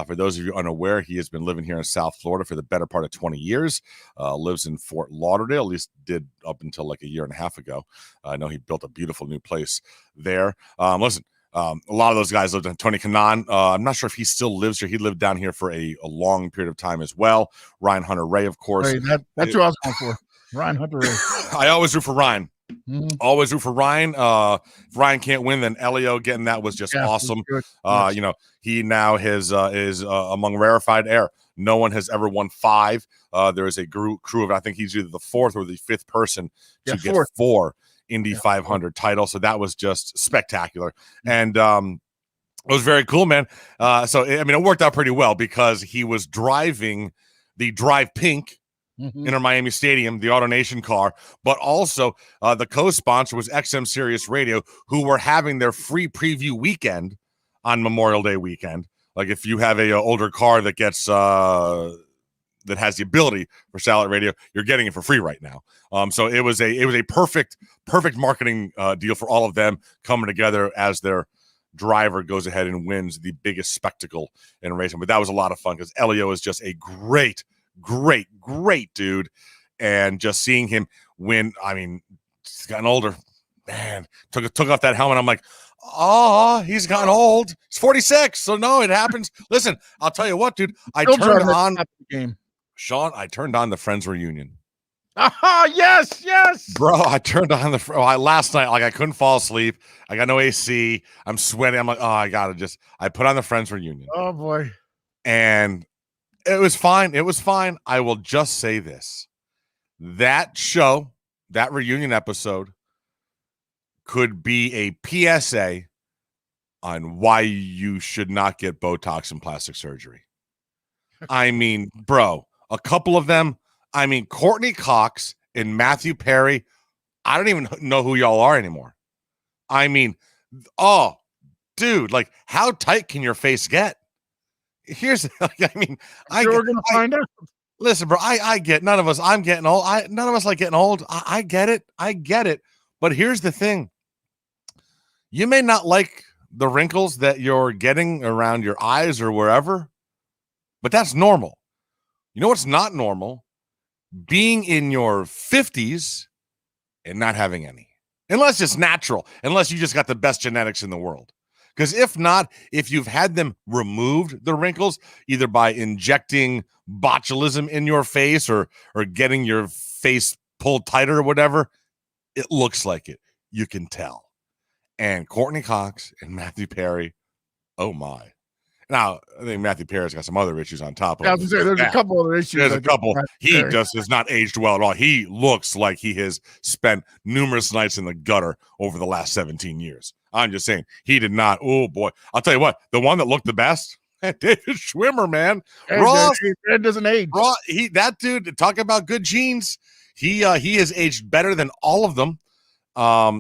For those of you unaware, he has been living here in South Florida for the better part of 20 years. Lives in Fort Lauderdale, at least did up until like a year and a half ago. I know he built a beautiful new place there. Listen, a lot of those guys lived in Tony Kanaan. I'm not sure if he still lives here. He lived down here for a long period of time as well. Ryan Hunter-Ray, of course. Hey, that's who I was going for. Ryan Hunter-Ray. I always root for Ryan. Mm-hmm. Always root for Ryan. If Ryan can't win, then Elio getting that was just awesome. Yes. You know, he now is among rarefied air. No one has ever won 5. There is a crew of, I think he's either the 4th or the 5th person to get 4 Indy 500 titles. So that was just spectacular. And it was very cool, man. So, I mean, it worked out pretty well because he was driving the Drive Pink Inter Miami Stadium, the AutoNation car, but also the co-sponsor was XM Sirius Radio, who were having their free preview weekend on Memorial Day weekend. Like if you have a older car that gets that has the ability for satellite radio, you're getting it for free right now. So it was a perfect marketing deal for all of them coming together as their driver goes ahead and wins the biggest spectacle in racing. But that was a lot of fun because Elio is just a great dude, and just seeing him win. I mean, he's gotten older, man. Took off that helmet. I'm like, oh, he's gotten old. He's 46, so no, it happens. Listen, I'll tell you what, dude. I turned on the game. Sean, I turned on the Friends reunion. Yes. Bro, I turned on last night, like I couldn't fall asleep. I got no AC. I'm sweating. I'm like, oh, I put on the Friends reunion. Oh boy. And it was fine. It was fine. I will just say this. That show, that reunion episode could be a PSA on why you should not get Botox and plastic surgery. I mean, bro, a couple of them. I mean, Courtney Cox and Matthew Perry, I don't even know who y'all are anymore. I mean, oh, dude, like, how tight can your face get? Here's, I mean, we're gonna find out. Listen, bro, I get none of us. I'm getting old. None of us like getting old. I get it. I get it. But here's the thing: you may not like the wrinkles that you're getting around your eyes or wherever, but that's normal. You know what's not normal? Being in your 50s and not having any, unless it's natural, unless you just got the best genetics in the world. Because if not, if you've had them removed, the wrinkles, either by injecting botulism in your face or getting your face pulled tighter or whatever, it looks like it. You can tell. And Courtney Cox and Matthew Perry, oh my. Now, I think Matthew Perry's got some other issues on top of it. There's a couple other issues. There's a couple. He just has not aged well at all. He looks like he has spent numerous nights in the gutter over the last 17 years. I'm just saying, he did not. Oh, boy. I'll tell you what, the one that looked the best, David Schwimmer, man. Ross, that doesn't age. Ross, that dude, talk about good genes. He has aged better than all of them.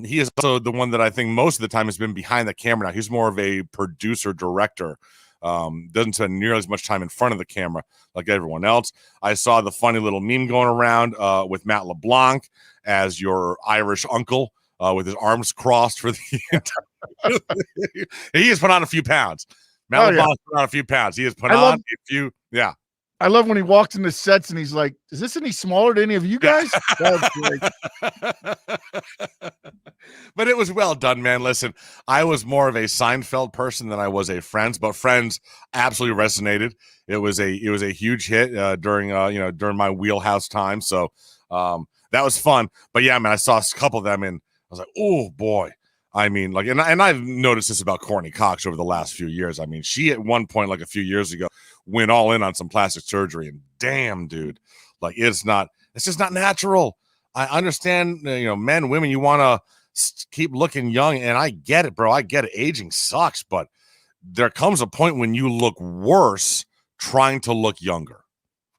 He is also the one that I think most of the time has been behind the camera. Now, he's more of a producer, director. Doesn't spend nearly as much time in front of the camera like everyone else. I saw the funny little meme going around with Matt LeBlanc as your Irish uncle with his arms crossed for the entire. He has put on a few pounds. Matt LeBlanc put on a few pounds. He has put on a few. Yeah. I love when he walks into sets and he's like, is this any smaller than any of you guys? That's great. But it was well done, man. Listen, I was more of a Seinfeld person than I was a Friends, but Friends absolutely resonated. It was a huge hit during my wheelhouse time. So that was fun. But yeah, man, I saw a couple of them and I was like, oh boy. I mean, like, and I've noticed this about Courtney Cox over the last few years. I mean, she at one point, like a few years ago, went all in on some plastic surgery, and damn, dude, like it's just not natural. I understand, men, women, you want to keep looking young, and I get it, bro. I get it. Aging sucks, but there comes a point when you look worse trying to look younger.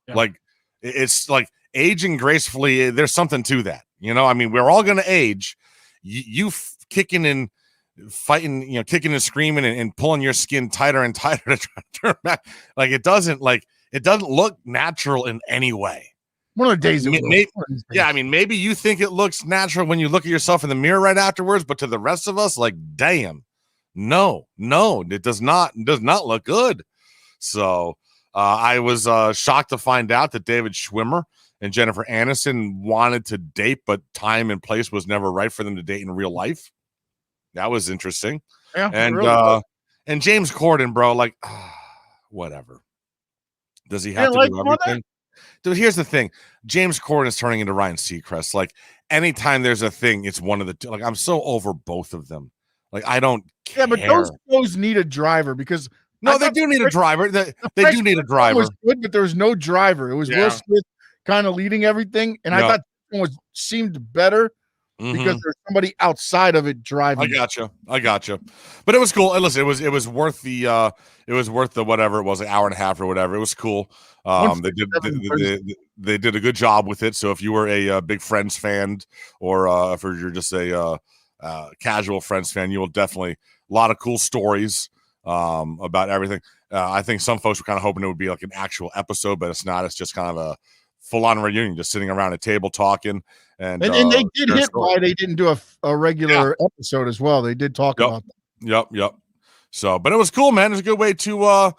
Yeah. Like, it's like aging gracefully. There's something to that, I mean, we're all going to age. You kicking and fighting, kicking and screaming and pulling your skin tighter and tighter to try to turn back. Like it doesn't look natural in any way. One of the days, I mean, maybe you think it looks natural when you look at yourself in the mirror right afterwards, but to the rest of us, like, damn, no, it does not look good. So I was shocked to find out that David Schwimmer and Jennifer Aniston wanted to date, but time and place was never right for them to date in real life. That was interesting. Yeah, and really and James Corden, bro, like, whatever. Does he have to do everything? Dude, here's the thing. James Corden is turning into Ryan Seacrest. Like, anytime there's a thing, it's one of the two. Like, I'm so over both of them. Like, I don't care. Yeah, but those shows need a driver because they do need a driver. They do need a driver. Was good, but there was no driver. It was Will Smith kind of leading everything, and I thought it seemed better because there's somebody outside of it driving. I gotcha. But it was cool. And listen, it was worth the whatever it was, an hour and a half or whatever. It was cool. They did a good job with it. So if you were a big Friends fan, or if you're just a casual Friends fan, you will definitely a lot of cool stories about everything. I think some folks were kind of hoping it would be like an actual episode, but it's not. It's just kind of a full-on reunion, just sitting around a table talking. And they did hit why they didn't do a regular episode as well. They did talk about that. Yep. So, but it was cool, man. It was a good way to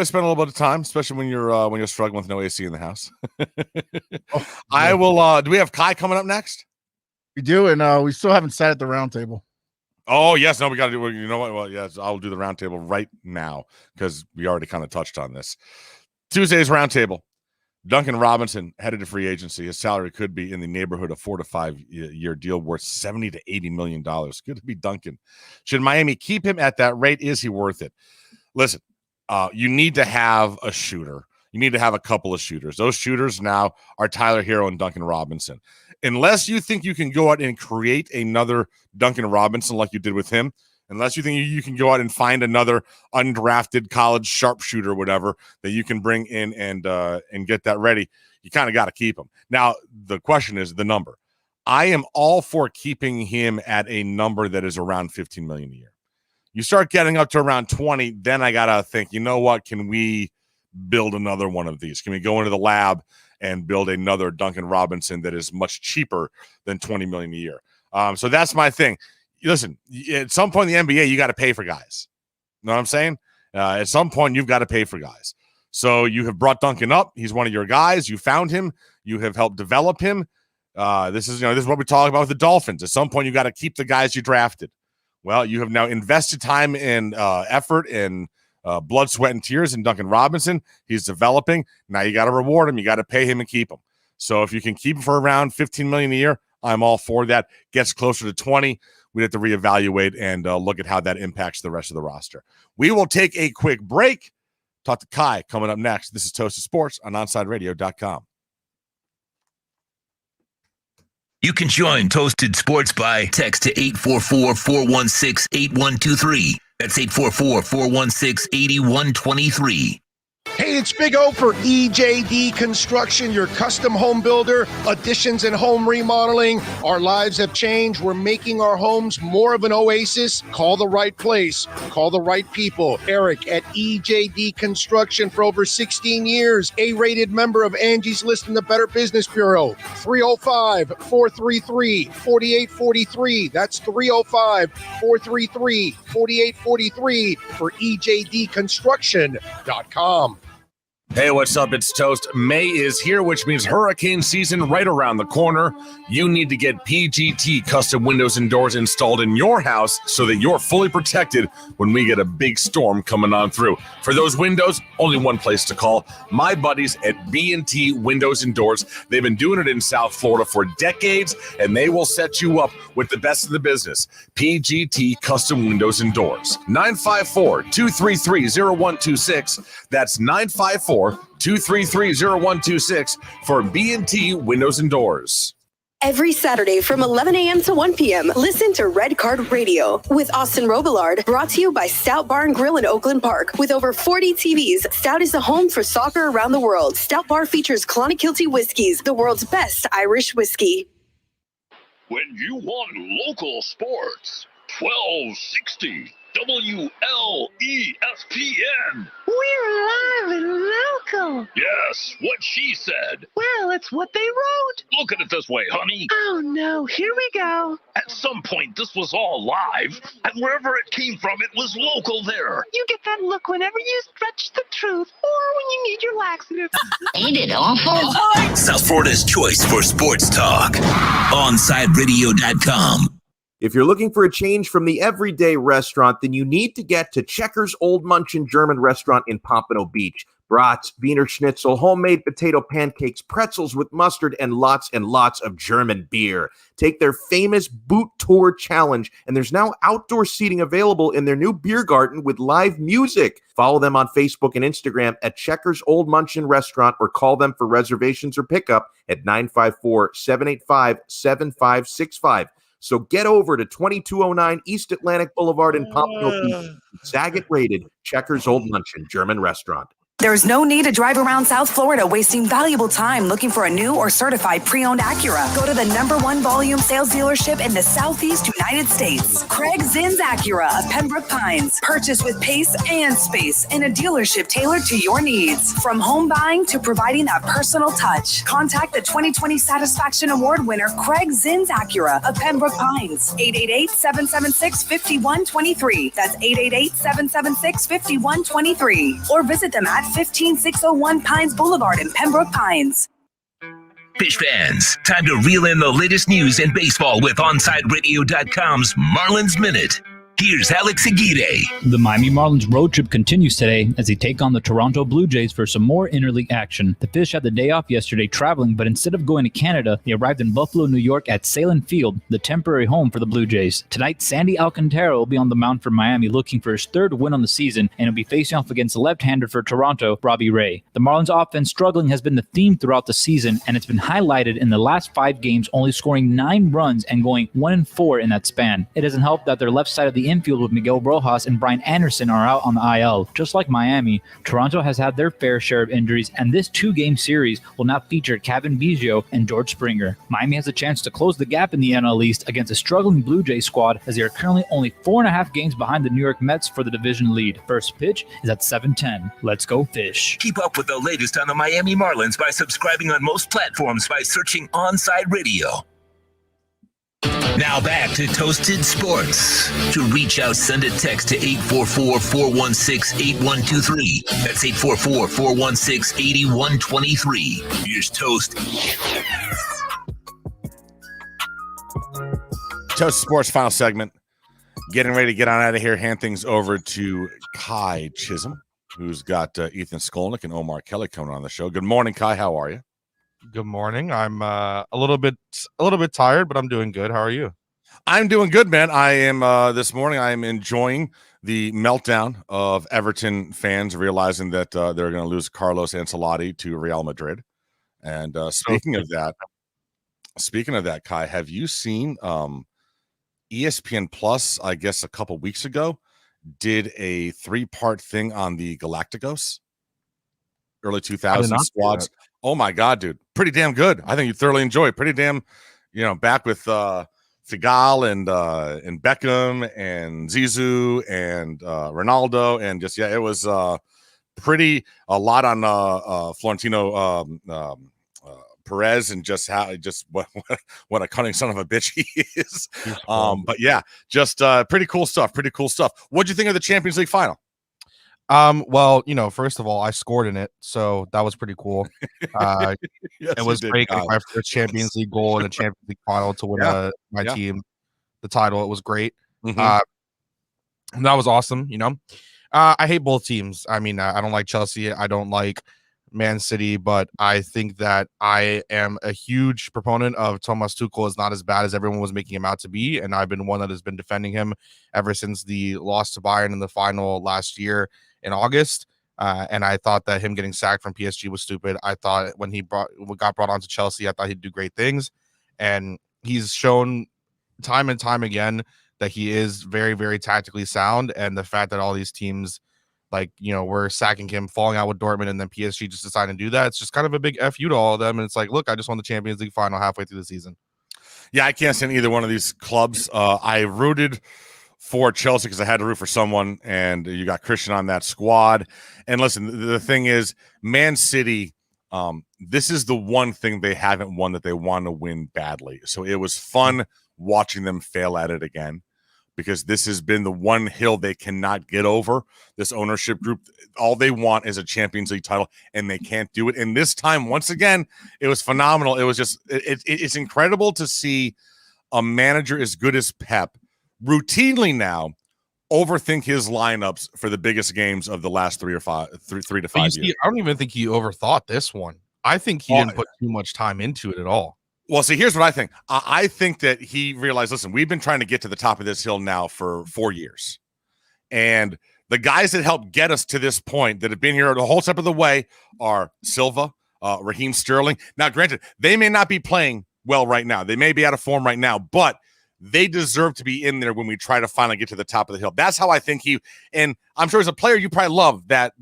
spend a little bit of time, especially when you're struggling with no AC in the house. I will. Do we have Kai coming up next? We do, and we still haven't sat at the round table. Oh yes, no, we got to do. You know what? Well, yes, I'll do the round table right now because we already kind of touched on this. Tuesday's round table. Duncan Robinson headed to free agency. His salary could be in the neighborhood of 4 to 5 year deal worth $70 to $80 million. Good to be Duncan. Should Miami keep him at that rate? Is he worth it? Listen, you need to have a shooter. You need to have a couple of shooters. Those shooters now are Tyler Hero and Duncan Robinson. Unless you think you can go out and create another Duncan Robinson like you did with him, unless you think you can go out and find another undrafted college sharpshooter, whatever, that you can bring in and get that ready, you kind of got to keep him. Now, the question is the number. I am all for keeping him at a number that is around $15 million a year. You start getting up to around 20, then I got to think, you know what, can we build another one of these? Can we go into the lab and build another Duncan Robinson that is much cheaper than $20 million a year? So that's my thing. Listen, at some point in the NBA, you got to pay for guys. You know what I'm saying? At some point, you've got to pay for guys. So you have brought Duncan up. He's one of your guys. You found him. You have helped develop him. This is what we talk about with the Dolphins. At some point, you got to keep the guys you drafted. Well, you have now invested time and effort and blood, sweat, and tears in Duncan Robinson. He's developing. Now you got to reward him. You got to pay him and keep him. So if you can keep him for around $15 million a year, I'm all for that. Gets closer to 20. We have to reevaluate and look at how that impacts the rest of the roster. We will take a quick break. Talk to Kai coming up next. This is Toasted Sports on OnSideRadio.com. You can join Toasted Sports by text to 844-416-8123. That's 844-416-8123. Hey, it's Big O for EJD Construction, your custom home builder, additions and home remodeling. Our lives have changed. We're making our homes more of an oasis. Call the right place. Call the right people. Eric at EJD Construction for over 16 years. A-rated member of Angie's List in the Better Business Bureau. 305-433-4843. That's 305-433-4843 for EJDconstruction.com. Hey, what's up? It's Toast. May is here, which means hurricane season right around the corner. You need to get PGT custom windows and doors installed in your house so that you're fully protected when we get a big storm coming on through. For those windows, only one place to call. My buddies at B&T Windows and Doors. They've been doing it in South Florida for decades, and they will set you up with the best of the business. PGT Custom Windows and Doors. 954-233-0126. That's 954-233-0126 for B&T Windows and Doors. Every Saturday from 11 a.m. to 1 p.m., listen to Red Card Radio with Austin Robillard, brought to you by Stout Bar and Grill in Oakland Park. With over 40 TVs, Stout is the home for soccer around the world. Stout Bar features Clonakilty whiskeys, the world's best Irish whiskey. When you want local sports, 1260 WLESPN. We're live and local. Yes, what she said. Well, it's what they wrote. Look at it this way, honey. Oh, no, here we go. At some point, this was all live, and wherever it came from, it was local there. You get that look whenever you stretch the truth or when you need your laxative. Ain't it awful? South Florida's choice for sports talk. OnSideRadio.com. If you're looking for a change from the everyday restaurant, then you need to get to Checkers Old Munchin German Restaurant in Pompano Beach. Brats, Wiener Schnitzel, homemade potato pancakes, pretzels with mustard, and lots of German beer. Take their famous Boot Tour Challenge, and there's now outdoor seating available in their new beer garden with live music. Follow them on Facebook and Instagram at Checkers Old Munchin Restaurant, or call them for reservations or pickup at 954-785-7565. So get over to 2209 East Atlantic Boulevard in Pompano Beach. Saget rated Checkers Old Munchin German Restaurant. There's no need to drive around South Florida wasting valuable time looking for a new or certified pre-owned Acura. Go to the #1 volume sales dealership in the Southeast United States. Craig Zinn's Acura of Pembroke Pines. Purchase with pace and space in a dealership tailored to your needs. From home buying to providing that personal touch. Contact the 2020 Satisfaction Award winner Craig Zinn's Acura of Pembroke Pines. 888-776-5123. That's 888-776-5123. Or visit them at 15601 Pines Boulevard in Pembroke Pines. Fish fans, time to reel in the latest news in baseball with OnSideRadio.com's Marlins Minute. Here's Alex Aguirre. The Miami Marlins road trip continues today as they take on the Toronto Blue Jays for some more interleague action. The Fish had the day off yesterday traveling, but instead of going to Canada, they arrived in Buffalo, New York at Salem Field, the temporary home for the Blue Jays. Tonight, Sandy Alcantara will be on the mound for Miami looking for his third win on the season, and he'll be facing off against the left-hander for Toronto, Robbie Ray. The Marlins offense struggling has been the theme throughout the season, and it's been highlighted in the last 5 games, only scoring 9 runs and going 1-4 in that span. It doesn't help that their left side of the infield with Miguel Rojas and Brian Anderson are out on the IL. Just like Miami, Toronto has had their fair share of injuries, and this 2-game series will not feature Kevin Biggio and George Springer. Miami has a chance to close the gap in the NL East against a struggling Blue Jays squad, as they are currently only 4.5 games behind the New York Mets for the division lead. First pitch is at 7:10. Let's go Fish. Keep up with the latest on the Miami Marlins by subscribing on most platforms by searching Onside Radio. Now back to Toasted Sports. To reach out, send a text to 844-416-8123. That's 844-416-8123. Here's Toast. Toast Sports final segment. Getting ready to get on out of here. Hand things over to Kai Chisholm, who's got Ethan Skolnick and Omar Kelly coming on the show. Good morning, Kai. How are you? Good morning. I'm a little bit tired, but I'm doing good. How are you? I'm doing good, man. I am this morning. I am enjoying the meltdown of Everton fans realizing that they're going to lose Carlos Ancelotti to Real Madrid. And speaking of that, Kai, have you seen ESPN Plus? I guess a couple weeks ago, did a 3-part thing on the Galacticos, early 2000s squads. Oh my God, dude. Pretty damn good. I think you thoroughly enjoy it. Pretty damn, back with Figal and Beckham and Zizou and Ronaldo. And just, it was a lot on Florentino Perez and just what a cunning son of a bitch he is. But yeah, just pretty cool stuff. What'd you think of the Champions League final? Well, first of all, I scored in it, so that was pretty cool. Yes, it was great getting my first Champions League goal in a Champions League final to win my team the title. It was great. That was awesome. I hate both teams. I mean, I don't like Chelsea. I don't like Man City, but I think that I am a huge proponent of Thomas Tuchel is not as bad as everyone was making him out to be, and I've been one that has been defending him ever since the loss to Bayern in the final last year in August. And I thought that him getting sacked from PSG was stupid. I thought when he got brought on to Chelsea, I thought he'd do great things, and he's shown time and time again that he is very, very tactically sound. And the fact that all these teams, we're sacking him, falling out with Dortmund, and then PSG just decided to do that. It's just kind of a big F you to all of them. And it's like, look, I just won the Champions League final halfway through the season. Yeah, I can't stand either one of these clubs. I rooted for Chelsea because I had to root for someone, and you got Christian on that squad. And listen, the thing is, Man City, this is the one thing they haven't won that they want to win badly. So it was fun watching them fail at it again, because this has been the one hill they cannot get over. This ownership group, all they want is a Champions League title, and they can't do it. And this time, once again, it was phenomenal. It was just, it's incredible to see a manager as good as Pep routinely now overthink his lineups for the biggest games of the last 3 to 5 years. I don't even think he overthought this one. I think he didn't put too much time into it at all. Well, see, here's what I think. I think that he realized, listen, we've been trying to get to the top of this hill now for 4 years. And the guys that helped get us to this point that have been here the whole step of the way are Silva, Raheem Sterling. Now, granted, they may not be playing well right now. They may be out of form right now, but they deserve to be in there when we try to finally get to the top of the hill. That's how I think and I'm sure as a player, you probably love that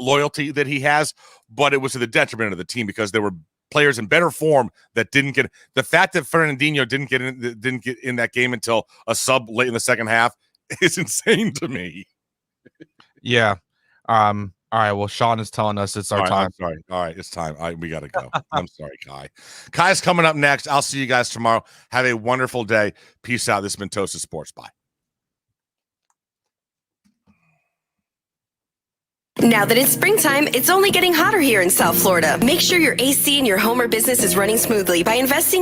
loyalty that he has, but it was to the detriment of the team because there were players in better form that didn't get the fact that Fernandinho didn't get in that game until a sub late in the second half is insane to me. Yeah. All right. Well, Sean is telling us it's our time. I'm sorry. All right. It's time. We got to go. I'm sorry, Kai. Kai's coming up next. I'll see you guys tomorrow. Have a wonderful day. Peace out. This has been Toasted Sports. Bye. Now that it's springtime, it's only getting hotter here in South Florida. Make sure your AC in your home or business is running smoothly by investing